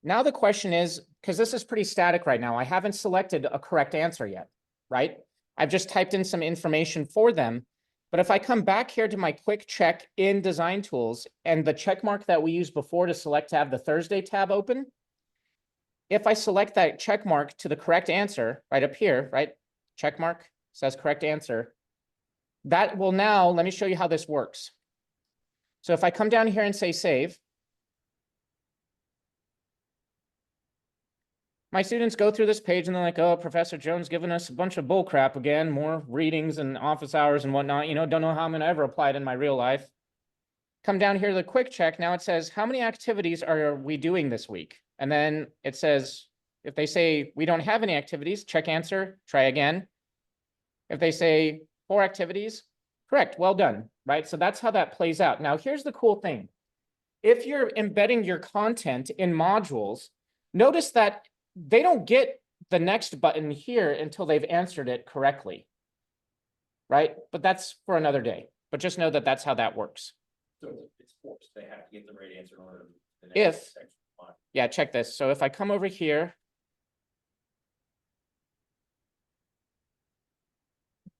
Now the question is, because this is pretty static right now, I haven't selected a correct answer yet, right? I've just typed in some information for them. But if I come back here to my quick check in design tools and the check mark that we used before to select to have the Thursday tab open, if I select that check mark to the correct answer right up here, right? Check mark says correct answer. That will now, let me show you how this works. So if I come down here and say save, my students go through this page and they're like, oh, Professor Jones giving us a bunch of bull crap again, more readings and office hours and whatnot. You know, don't know how I'm going to ever apply it in my real life. Come down here to the quick check. Now it says, how many activities are we doing this week? And then it says, if they say we don't have any activities, check answer, try again. If they say 4 activities, correct, well done, right? So that's how that plays out. Now, here's the cool thing. If you're embedding your content in modules, notice that they don't get the next button here until they've answered it correctly, right? But that's for another day. But just know that that's how that works. So it's forced. They have to get the right answer in order. The If- next section. Yeah, check this. So if I come over here,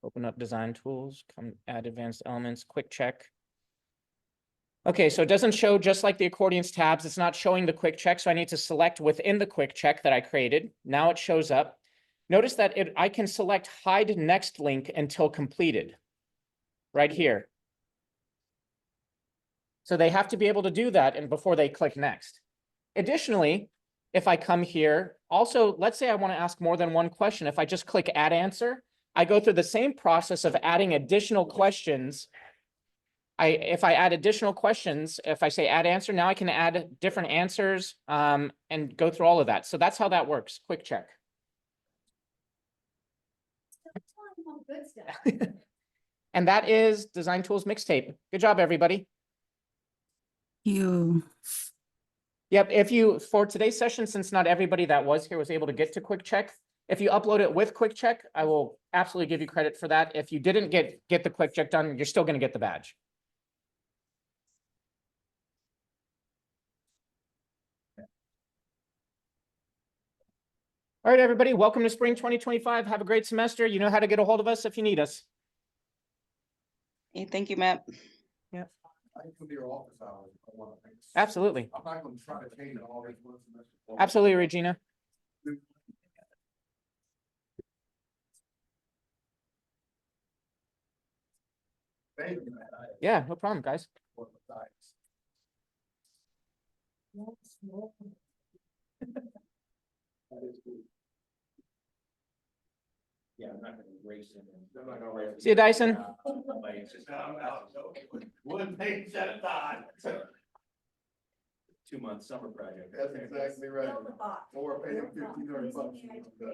open up design tools, come add advanced elements, quick check. Okay, so it doesn't show just like the accordions tabs. It's not showing the quick check. So I need to select within the quick check that I created. Now it shows up. Notice that I can select hide next link until completed. Right here. So they have to be able to do that and before they click next. Additionally, if I come here, also, let's say I want to ask more than one question. If I just click add answer, I go through the same process of adding additional questions. If I add additional questions, if I say add answer, now I can add different answers and go through all of that. So that's how that works. Quick check. Good stuff. And that is Design Tools Mixtape. Good job, everybody. You, Yep, for today's session, since not everybody that was here was able to get to Quick Check, if you upload it with Quick Check, I will absolutely give you credit for that. If you didn't get the Quick Check done, you're still gonna get the badge. All right, everybody, welcome to spring 2025. Have a great semester. You know how to get a hold of us if you need us. Hey, thank you, Matt. I can come to your office hours if I want. Absolutely. I'm not gonna try to change it all this one semester. Absolutely, Regina. Thank you, man. Yeah, no problem, guys. Yeah, I'm not gonna race him. I'm not gonna race. See you, Dyson. Like, it's just- One page at a time. 2-month summer project. That's exactly right. Fill the box. Or pay them $1,500.